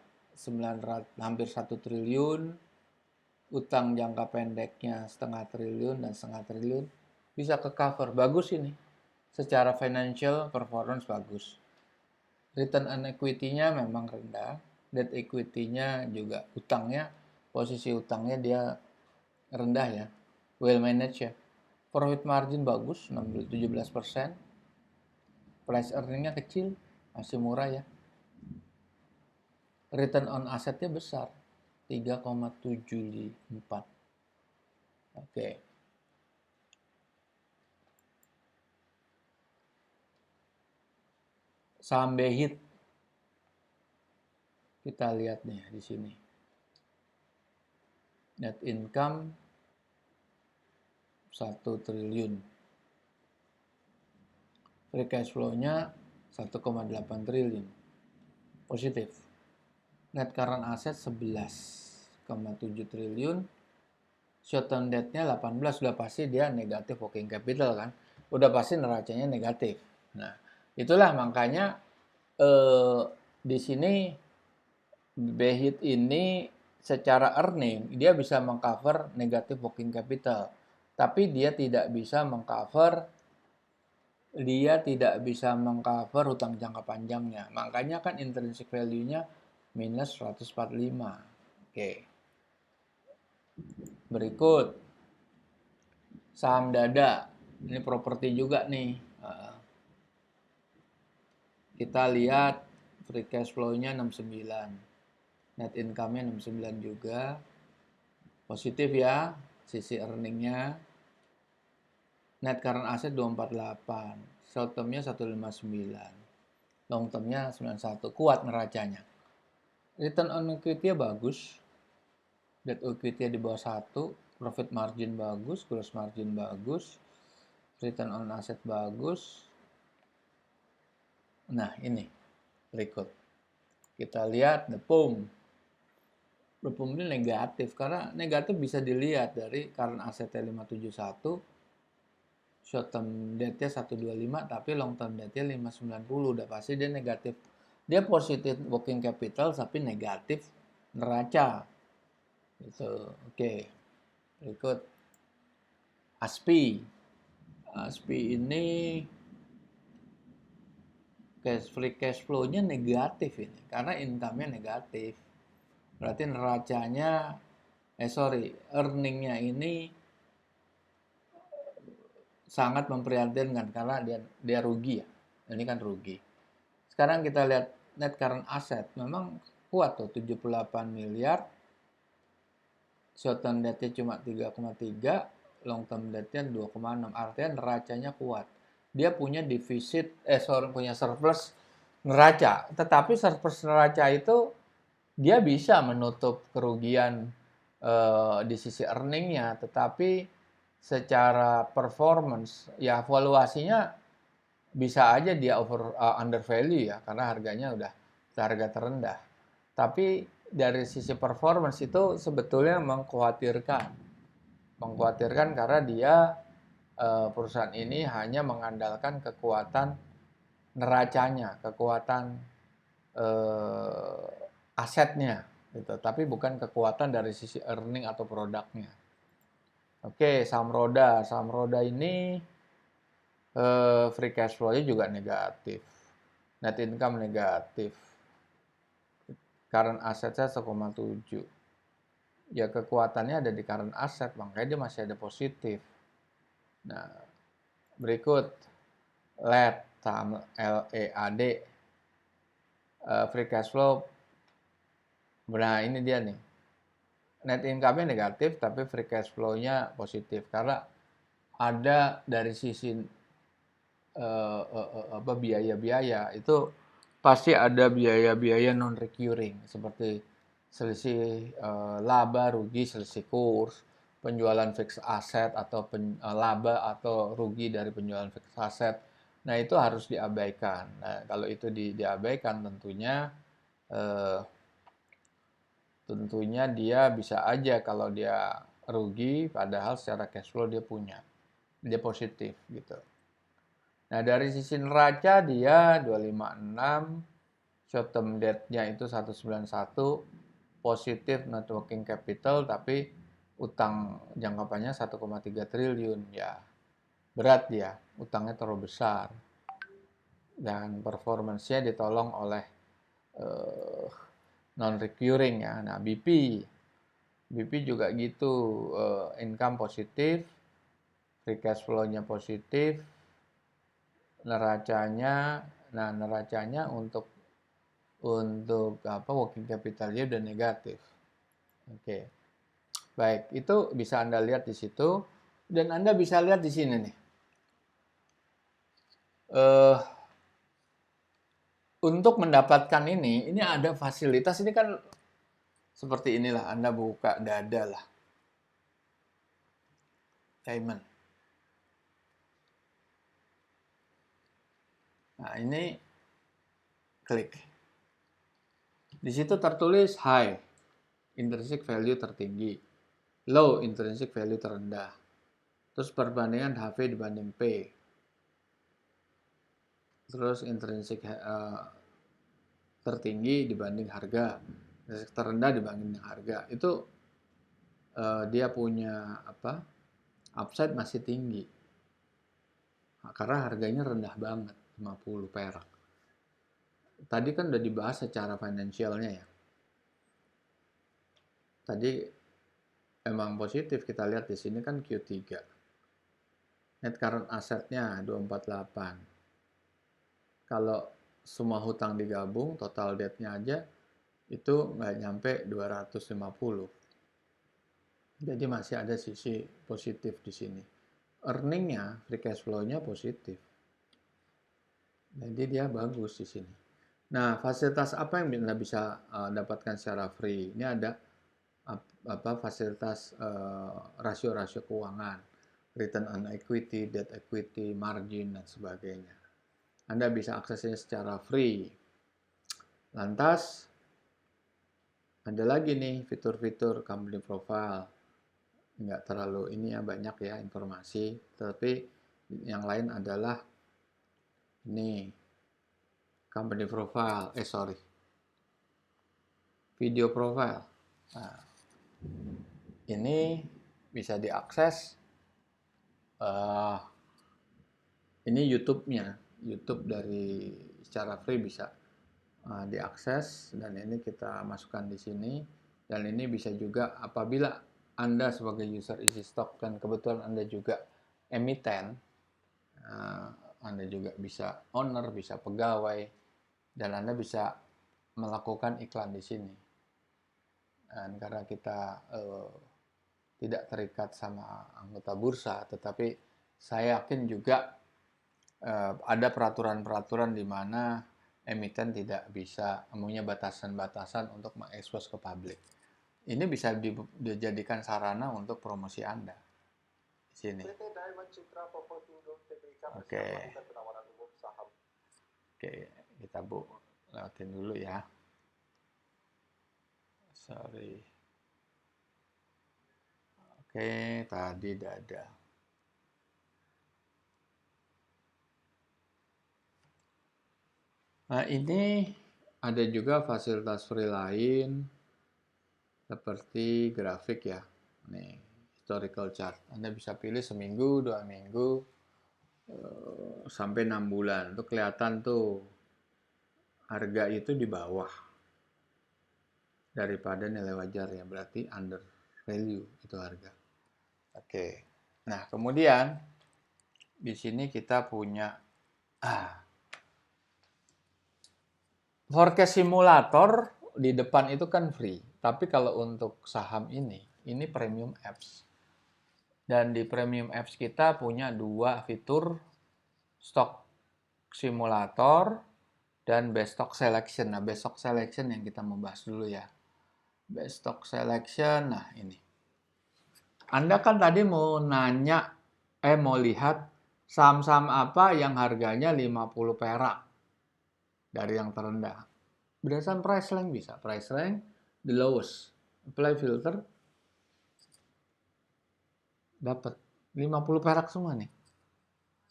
hampir 1 triliun. Utang jangka pendeknya setengah triliun dan setengah triliun. Bisa ke cover. Bagus ini. Secara financial performance bagus. Return on equity-nya memang rendah. Debt equity-nya juga posisi utangnya dia rendah ya. Well managed ya. Profit margin bagus, 17%. Price earning-nya kecil, masih murah ya. Return on asset-nya besar, 3,74. Oke. Saham BHIT. Kita lihat nih di sini. Net income 1 triliun. Free cash flow-nya 1,8 triliun. Positif. Net current asset 11,7 triliun. Short term debt-nya 18, sudah pasti dia negatif working capital kan. Udah pasti neracanya negatif. Nah, itulah makanya di sini BHIT ini secara earning dia bisa mengcover negatif working capital. Tapi dia tidak bisa mengcover hutang jangka panjangnya. Makanya kan intrinsic value-nya minus 145. Oke. Berikut saham dada. Ini properti juga nih. Kita lihat free cash flow-nya 69. Net income-nya 69 juga. Positif ya sisi earning-nya. Net current asset 248. Short term-nya 159. Long term-nya 91. Kuat neracanya. Return on equity-nya bagus. Debt equity-nya di bawah 1. Profit margin bagus. Gross margin bagus. Return on asset bagus. Nah, ini berikut. Kita lihat the PUM. The PUM ini negatif. Karena negatif bisa dilihat dari current asset-nya 571. Short term debt-nya 125, tapi long term debt-nya 590. Udah pasti dia negatif. Dia positif working capital, tapi negatif neraca. Gitu. Oke. Berikut. ASPI. ASPI ini free cash flow-nya negatif ini. Karena income-nya negatif. Berarti neracanya, earning-nya ini sangat memprihatinkan karena dia rugi ya. Ini kan rugi. Sekarang kita lihat net current asset. Memang kuat tuh 78 miliar. Short term debt-nya cuma 3,3, long term debt-nya 2,6. Artinya neracanya kuat. Dia punya punya surplus neraca. Tetapi surplus neraca itu dia bisa menutup kerugian di sisi earning-nya, tetapi secara performance ya valuasinya bisa aja dia under value ya karena harganya udah harga terendah. Tapi dari sisi performance itu sebetulnya mengkhawatirkan karena dia perusahaan ini hanya mengandalkan kekuatan neracanya, kekuatan asetnya, gitu. Tapi bukan kekuatan dari sisi earning atau produknya. Oke, saham roda ini free cash flow-nya juga negatif, net income negatif, current asset-nya 1,7. Ya kekuatannya ada di current asset, makanya dia masih ada positif. Nah, berikut LED, saham LEAD, free cash flow. Nah, ini dia nih. Net income-nya negatif, tapi free cash flow-nya positif. Karena ada dari sisi biaya-biaya, itu pasti ada biaya-biaya non-recurring. Seperti selisih laba, rugi, selisih kurs, penjualan fixed asset, atau laba atau rugi dari penjualan fixed asset. Nah, itu harus diabaikan. Nah, kalau itu diabaikan eh, tentunya dia bisa aja kalau dia rugi, padahal secara cash flow dia positif gitu. Nah, dari sisi neraca dia 256, short term debt-nya itu 191, positif net working capital, tapi utang jangka panjang 1,3 triliun. Ya, berat dia, utangnya terlalu besar. Dan performance-nya ditolong oleh non-recurring ya. Nah, BP juga gitu, income positif, free cash flow-nya positif, neracanya untuk apa, working capital-nya udah negatif. Oke. Baik, itu bisa Anda lihat di situ, dan Anda bisa lihat di sini nih. Untuk mendapatkan ini ada fasilitas, ini kan seperti inilah, Anda buka dada lah. Cayman. Nah, ini klik. Di situ tertulis high, intrinsic value tertinggi, low, intrinsic value terendah. Terus perbandingan HV dibanding P. Terus intrinsic tertinggi dibanding harga, intrinsic terendah dibanding harga. Itu dia punya apa? Upside masih tinggi. Nah, karena harganya rendah banget, 50 perak. Tadi kan udah dibahas secara finansialnya ya. Tadi emang positif, kita lihat di sini kan Q3. Net current asset-nya 248. Kalau semua hutang digabung, total debt-nya aja itu nggak nyampe 250. Jadi masih ada sisi positif di sini. Earning-nya, free cash flow-nya positif. Jadi dia bagus di sini. Nah, fasilitas apa yang Anda bisa dapatkan secara free? Ini ada fasilitas rasio-rasio keuangan, return on equity, debt equity, margin, dan sebagainya. Anda bisa aksesnya secara free. Lantas, ada lagi nih fitur-fitur company profile. Nggak terlalu ini ya, banyak ya informasi. Tapi yang lain adalah ini, company profile, video profile. Nah, ini bisa diakses. Ini YouTube-nya, YouTube dari secara free bisa diakses, dan ini kita masukkan di sini. Dan ini bisa juga apabila Anda sebagai user EasyStock dan kebetulan Anda juga emiten, Anda juga bisa owner, bisa pegawai, dan Anda bisa melakukan iklan di sini. Dan karena kita tidak terikat sama anggota bursa, tetapi saya yakin juga ada peraturan-peraturan di mana emiten tidak bisa mempunyai batasan-batasan untuk mengekspos ke publik. Ini bisa dijadikan sarana untuk promosi Anda di sini. Oke. Oke, kita lewatin dulu ya. Sorry. Oke, tadi dada. Nah, ini ada juga fasilitas free lain seperti grafik ya. Nih, historical chart. Anda bisa pilih seminggu, 2 minggu, sampai 6 bulan. Itu kelihatan tuh harga itu di bawah daripada nilai wajar ya. Berarti under value itu harga. Oke. Nah, kemudian di sini kita punya forecast simulator di depan itu kan free. Tapi kalau untuk saham ini premium apps. Dan di premium apps kita punya 2 fitur stock simulator dan best stock selection. Nah, best stock selection yang kita mau bahas dulu ya. Best stock selection, nah ini. Anda kan tadi mau lihat saham-saham apa yang harganya 50 perak dari yang terendah. Berdasarkan price rank bisa. Price rank, the lowest. Apply filter, dapat 50 perak semua nih.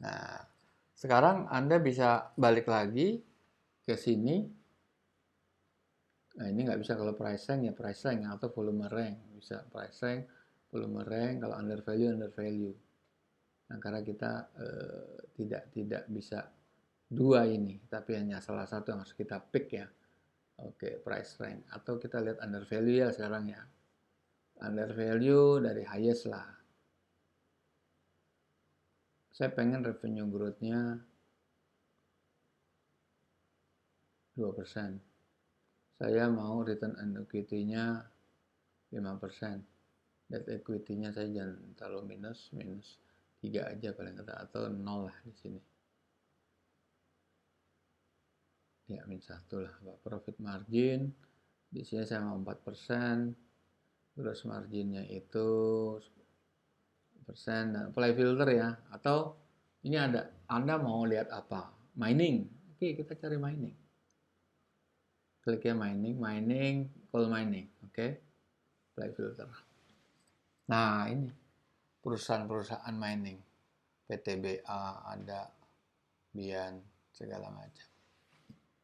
Nah, sekarang Anda bisa balik lagi ke sini. Nah, ini nggak bisa kalau price rank ya price rank atau volume rank. Bisa price rank, volume rank, kalau under value. Nah, karena kita tidak bisa dua ini, tapi hanya salah satu yang harus kita pick ya. Oke, price rank. Atau kita lihat under value ya sekarang ya. Under value dari highest lah. Saya pengen revenue growth-nya 2%. Saya mau return on equity-nya 5%. Debt equity-nya saya jangan terlalu minus 3 aja paling kata, atau 0 lah di sini. Ya, minus 1 lah. Profit margin di sini saya mau 4%. Gross marginnya itu persen. Dan apply filter ya. Atau ini ada, Anda mau lihat apa? Mining. Oke, kita cari mining. Klik ya mining, coal mining. Oke, apply filter. Nah, ini perusahaan-perusahaan mining. PTBA ada, Bian, segala macam.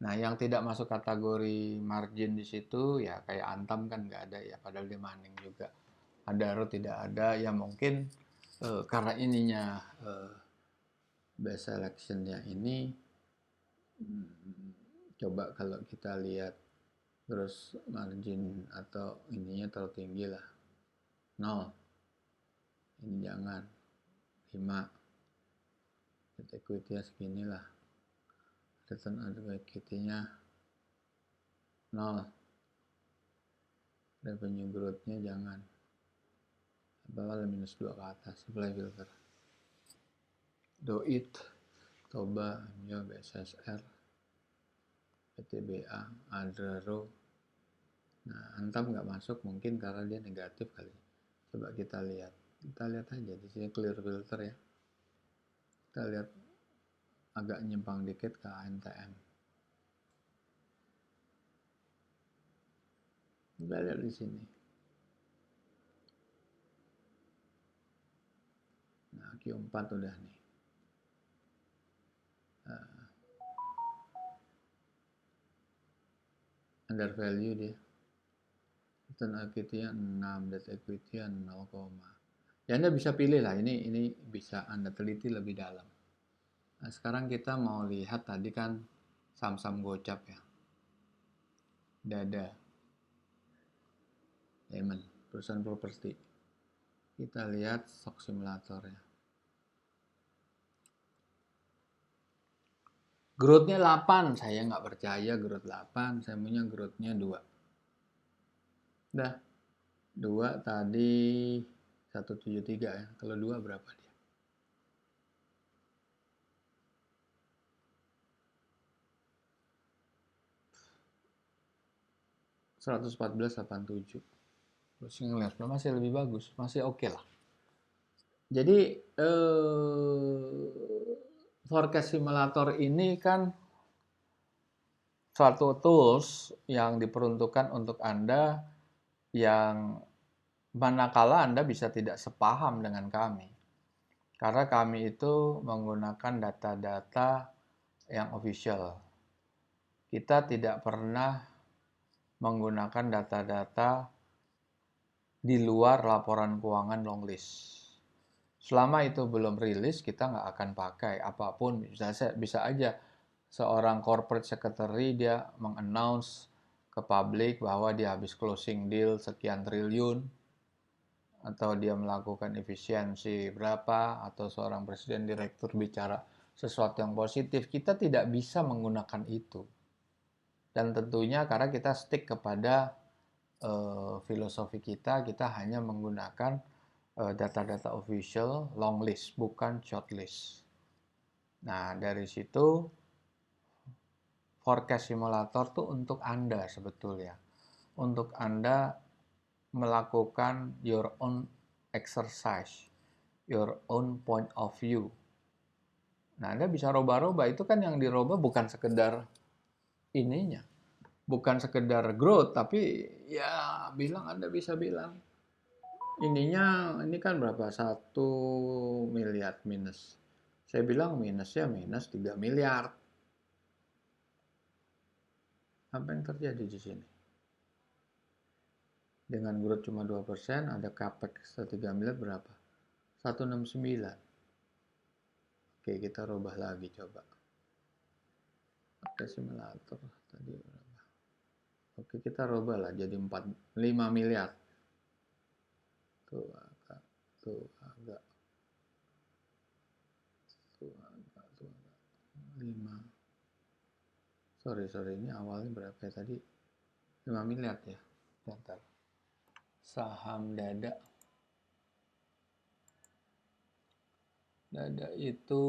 Nah, yang tidak masuk kategori margin di situ ya kayak Antam kan nggak ada ya, padahal dia mining juga. Adaro tidak ada, ya mungkin karena ininya best selectionnya ini, coba kalau kita lihat terus margin atau ininya terlalu tinggi lah, 0. Ini jangan 5. Net equity-nya seginilah. Return on equity-nya 0. Revenue growth-nya jangan. Bawah minus 2 ke atas. Apply filter. Doit, Toba, Amyo, BSSR, PTBA, Adaro. Nah, Antam nggak masuk mungkin karena dia negatif kali. Coba kita lihat. Kita lihat aja di sini clear filter ya. Kita lihat agak nyimpang dikit ke ANTM. Kita lihat di sini. Nah, Q4 udah nih. Under value dia. Return equity-nya 6, debt equity-nya 0, ya Anda bisa pilih lah, ini bisa Anda teliti lebih dalam. Nah, sekarang kita mau lihat tadi kan saham-saham gocap ya. Dada, Diamond, perusahaan properti. Kita lihat stock simulator ya. Growth-nya 8, saya nggak percaya growth 8, saya punya growth-nya 2. Dah, 2 tadi 173 ya, kalau 2 berapa dia? 114,87. Terus ngelihat masih lebih bagus, masih oke lah. Jadi forecast simulator ini kan suatu tools yang diperuntukkan untuk Anda yang manakala Anda bisa tidak sepaham dengan kami. Karena kami itu menggunakan data-data yang official. Kita tidak pernah menggunakan data-data di luar laporan keuangan long list. Selama itu belum rilis, kita nggak akan pakai apapun. Bisa aja seorang corporate secretary dia mengannounce ke publik bahwa dia habis closing deal sekian triliun, atau dia melakukan efisiensi berapa, atau seorang presiden direktur bicara sesuatu yang positif. Kita tidak bisa menggunakan itu. Dan tentunya karena kita stick kepada filosofi kita hanya menggunakan data-data official long list, bukan short list. Nah, dari situ forecast simulator tuh untuk Anda sebetulnya. Untuk Anda melakukan your own exercise, your own point of view. Nah, Anda bisa robah-robah. Itu kan yang dirobah bukan sekedar ininya. Bukan sekedar growth, tapi ya bilang Anda bisa bilang ininya, ini kan berapa? 1 miliar minus. Saya bilang minusnya minus 3 miliar. Apa yang terjadi di sini? Dengan growth cuma 2%, ada capex 3 miliar berapa? 169. Oke, kita rubah lagi coba. Pakai simulator tadi berapa? Oke, kita rubah lah jadi 5 miliar. Tuh agak, tuh agak, tuh agak, 5. Sorry, ini awalnya berapa ya tadi? 5 miliar ya. Bentar. Saham Dada. Dada itu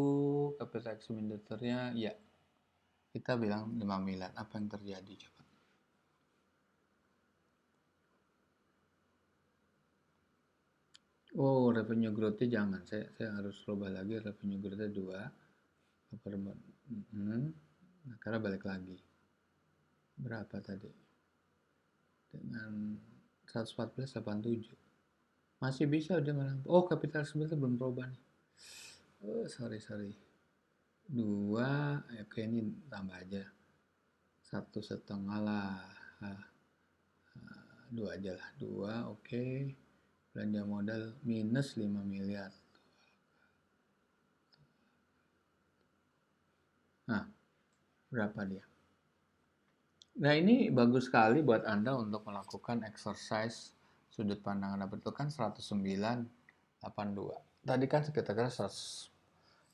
capital expenditure-nya ya. Kita bilang 5 miliar. Apa yang terjadi coba? Oh, revenue growth-nya jangan. Saya harus rubah lagi revenue growth-nya 2. Nah, karena balik lagi. Berapa tadi? Dengan 114,87. Masih bisa dia malah. Oh, capital expenditure belum berubah nih. Oh, sorry. 2, oke ini tambah aja. 1,5 lah. 2 aja lah. 2, oke. Belanja modal minus 5 miliar. Nah, berapa dia? Nah, ini bagus sekali buat Anda untuk melakukan exercise sudut pandang Anda. Betul kan 109,82. Tadi kan sekitar 100.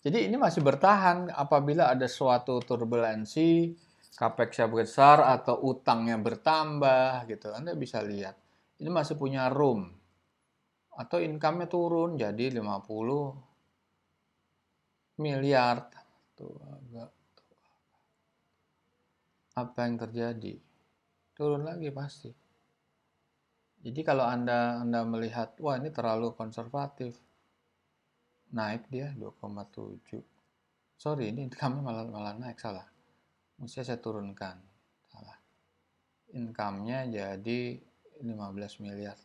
Jadi ini masih bertahan apabila ada suatu turbulensi, capex-nya besar atau utangnya bertambah gitu. Anda bisa lihat. Ini masih punya room. Atau income-nya turun jadi 50 miliar. Tuh, agak. Apa yang terjadi? Turun lagi pasti. Jadi kalau Anda melihat, wah ini terlalu konservatif, naik dia 2,7. Sorry, ini income malah naik, salah. Mestinya saya turunkan, salah. Income-nya jadi 15 miliar.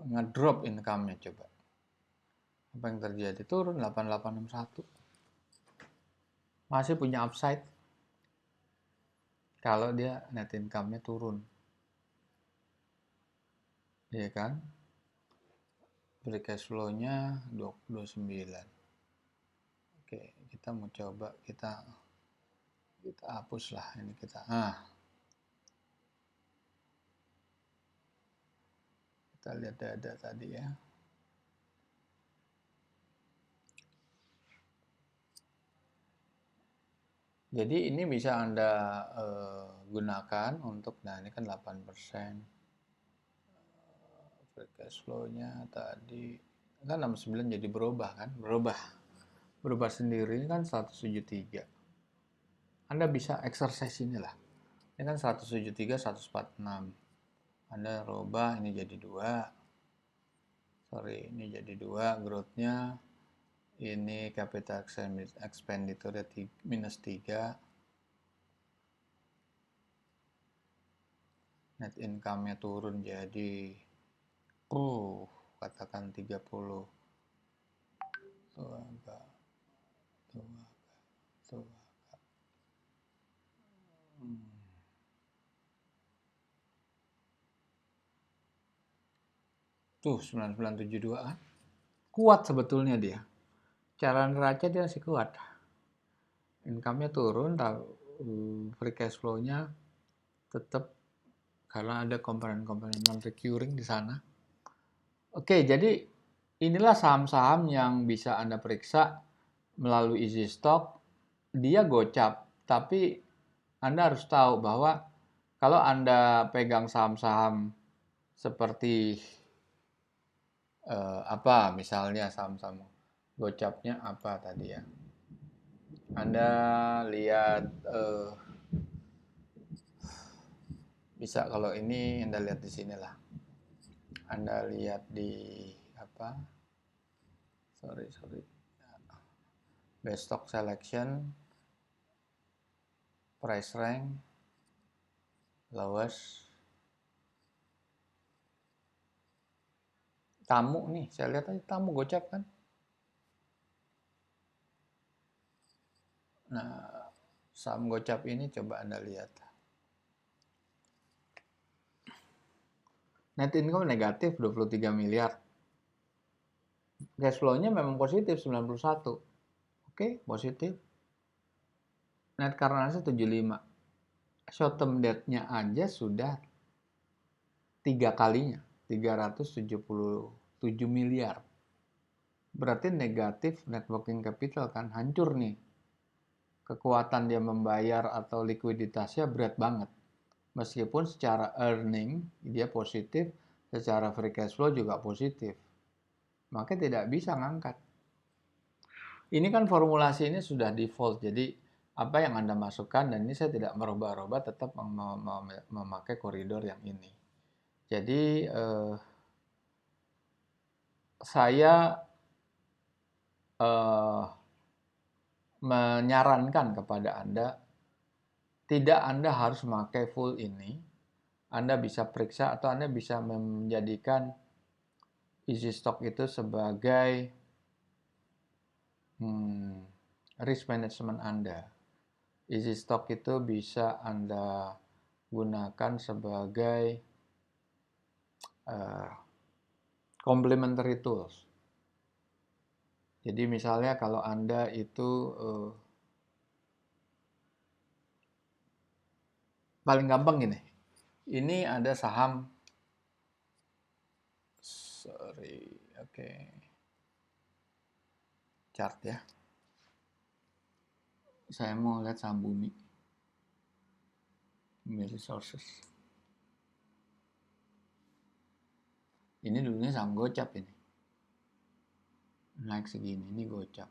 Ngedrop income-nya coba. Apa yang terjadi? Turun 8861. Masih punya upside kalau dia net income-nya turun. Iya kan? Free cash flow-nya 29. Oke, kita mau coba kita hapus lah ini kita. Kita lihat Dada tadi ya. Jadi ini bisa Anda gunakan untuk, nah ini kan 8%. Free cash flow-nya tadi kan 69 jadi berubah kan? Berubah sendiri, ini kan 173. Anda bisa exercise inilah. Ini kan 173, 146. Anda rubah ini jadi 2. Sorry, ini jadi 2 growth-nya. Ini capital expenditure minus 3. net income-nya turun jadi katakan 30 tuh agak tuh tuh 9972 kan kuat sebetulnya dia, cara neraca dia masih kuat, income-nya turun free cash flow-nya tetap karena ada komponen-komponen non recurring di sana. Oke, jadi inilah saham-saham yang bisa Anda periksa melalui easy stock. Dia gocap, tapi Anda harus tahu bahwa kalau Anda pegang saham-saham seperti apa misalnya saham-saham gocapnya apa tadi ya. Anda lihat bisa kalau ini Anda lihat di sinilah. Anda lihat di apa? Sorry. Best stock selection, price rank, lowest. Tamu nih, saya lihat aja tamu gocap kan. Nah, saham gocap ini coba Anda lihat. Net income negatif 23 miliar. Cash flow-nya memang positif 91. Oke, positif. Net current asset 75. Short term debt-nya aja sudah 3 kalinya, 377 miliar. Berarti negatif net working capital kan hancur nih. Kekuatan dia membayar atau likuiditasnya berat banget. Meskipun secara earning dia positif, secara free cash flow juga positif. Maka tidak bisa ngangkat. Ini kan formulasi ini sudah default, jadi apa yang Anda masukkan, dan ini saya tidak merubah-rubah, tetap memakai koridor yang ini. Jadi saya menyarankan kepada Anda, tidak Anda harus memakai full ini. Anda bisa periksa atau Anda bisa menjadikan easy stock itu sebagai risk management Anda. Easy stock itu bisa Anda gunakan sebagai complementary tools. Jadi misalnya kalau Anda itu paling gampang gini. Ini ada saham chart ya. Saya mau lihat saham Bumi Resources. Ini dulunya saham gocap ini. Naik segini, ini gocap.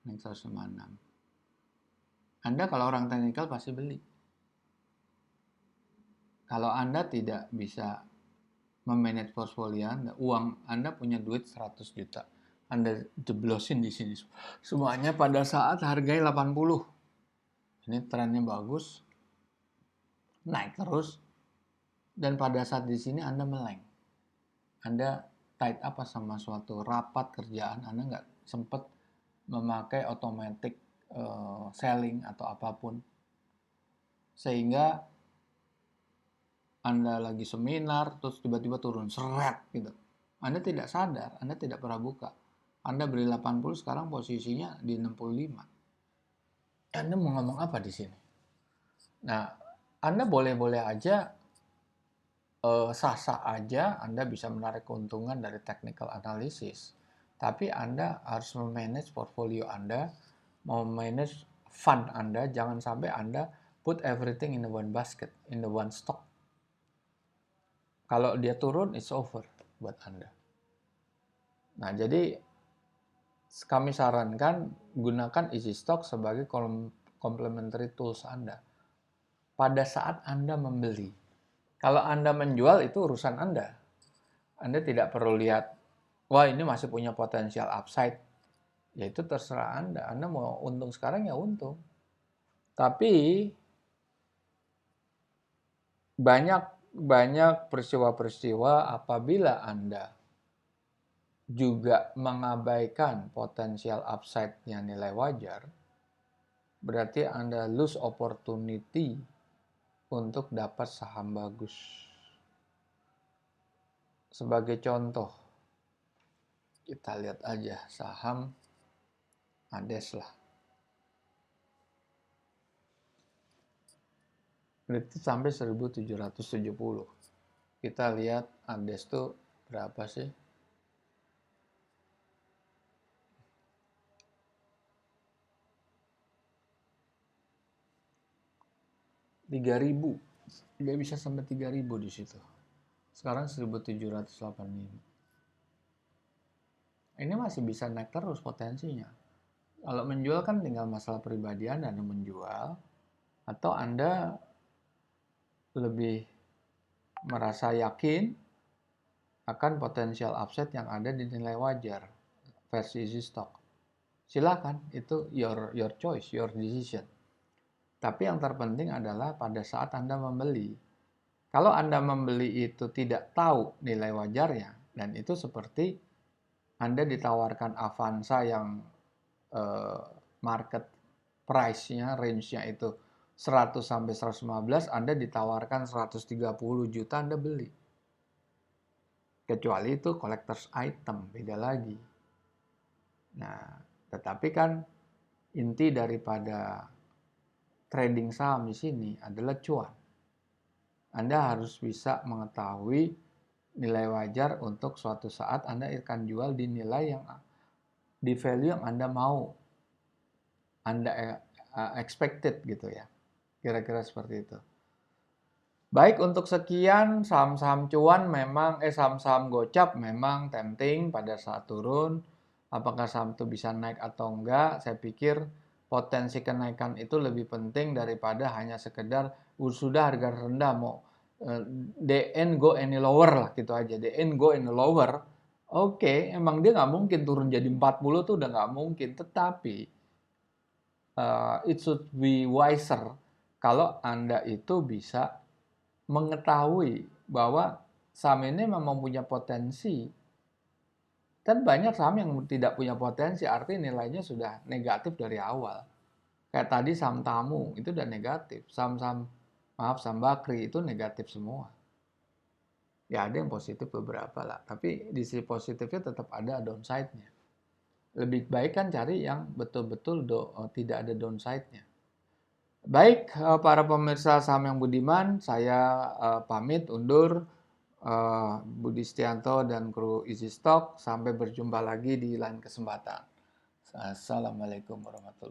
Naik 156. Anda kalau orang teknikal pasti beli. Kalau Anda tidak bisa memanage portfolio Anda, uang Anda punya duit 100 juta. Anda jeblosin di sini. Semuanya pada saat harganya 80. Ini trennya bagus. Naik terus. Dan pada saat di sini Anda meleng. Anda tight apa sama suatu rapat kerjaan, Anda nggak sempat memakai automatic selling atau apapun. Sehingga Anda lagi seminar, terus tiba-tiba turun, seret gitu. Anda tidak sadar, Anda tidak pernah buka. Anda beli 80, sekarang posisinya di 65. Anda mau ngomong apa di sini? Nah, Anda boleh-boleh aja, sah-sah aja, Anda bisa menarik keuntungan dari technical analysis. Tapi Anda harus memanage portfolio Anda, memanage fund Anda, jangan sampai Anda put everything in the one basket, in the one stock. Kalau dia turun, it's over buat Anda. Nah, jadi kami sarankan gunakan easy stock sebagai complementary tools Anda. Pada saat Anda membeli. Kalau Anda menjual, itu urusan Anda. Anda tidak perlu lihat, wah ini masih punya potensial upside. Ya itu terserah Anda. Anda mau untung sekarang ya untung. Tapi banyak banyak peristiwa-peristiwa apabila Anda juga mengabaikan potensial upside-nya nilai wajar, berarti Anda lose opportunity untuk dapat saham bagus. Sebagai contoh, kita lihat aja saham Ades lah. Itu sampai 1770. Kita lihat Ades tuh berapa sih? 3.000. Dia bisa sampai 3.000 di situ. Sekarang 1785. Ini masih bisa naik terus potensinya. Kalau menjual kan tinggal masalah pribadi Anda menjual, atau Anda lebih merasa yakin akan potensial upside yang ada di nilai wajar versi easy stock. Silakan, itu your choice, your decision. Tapi yang terpenting adalah pada saat Anda membeli. Kalau Anda membeli itu tidak tahu nilai wajarnya, dan itu seperti Anda ditawarkan Avanza yang market price-nya, range-nya itu 100 sampai 115, Anda ditawarkan 130 juta, Anda beli. Kecuali itu collector's item, beda lagi. Nah, tetapi kan inti daripada trading saham di sini adalah cuan. Anda harus bisa mengetahui nilai wajar untuk suatu saat Anda akan jual di nilai yang di value yang Anda mau, Anda expected gitu ya. Kira-kira seperti itu. Baik, untuk sekian saham-saham cuan memang saham-saham gocap memang tempting pada saat turun. Apakah saham itu bisa naik atau enggak? Saya pikir potensi kenaikan itu lebih penting daripada hanya sekedar sudah harga rendah mau DN go any lower lah gitu aja. DN go any lower. Oke, emang dia nggak mungkin turun jadi 40 tuh udah nggak mungkin. Tetapi it should be wiser kalau Anda itu bisa mengetahui bahwa saham ini memang punya potensi. Dan banyak saham yang tidak punya potensi, artinya nilainya sudah negatif dari awal. Kayak tadi saham Tamu, itu udah negatif. Saham Bakri itu negatif semua. Ya ada yang positif beberapa lah, tapi di sisi positifnya tetap ada downside-nya. Lebih baik kan cari yang betul-betul tidak ada downside-nya. Baik, para pemirsa saham yang budiman, saya pamit undur. Budi Setianto dan kru Easy Stock. Sampai berjumpa lagi di lain kesempatan. Assalamualaikum warahmatullahi wabarakatuh.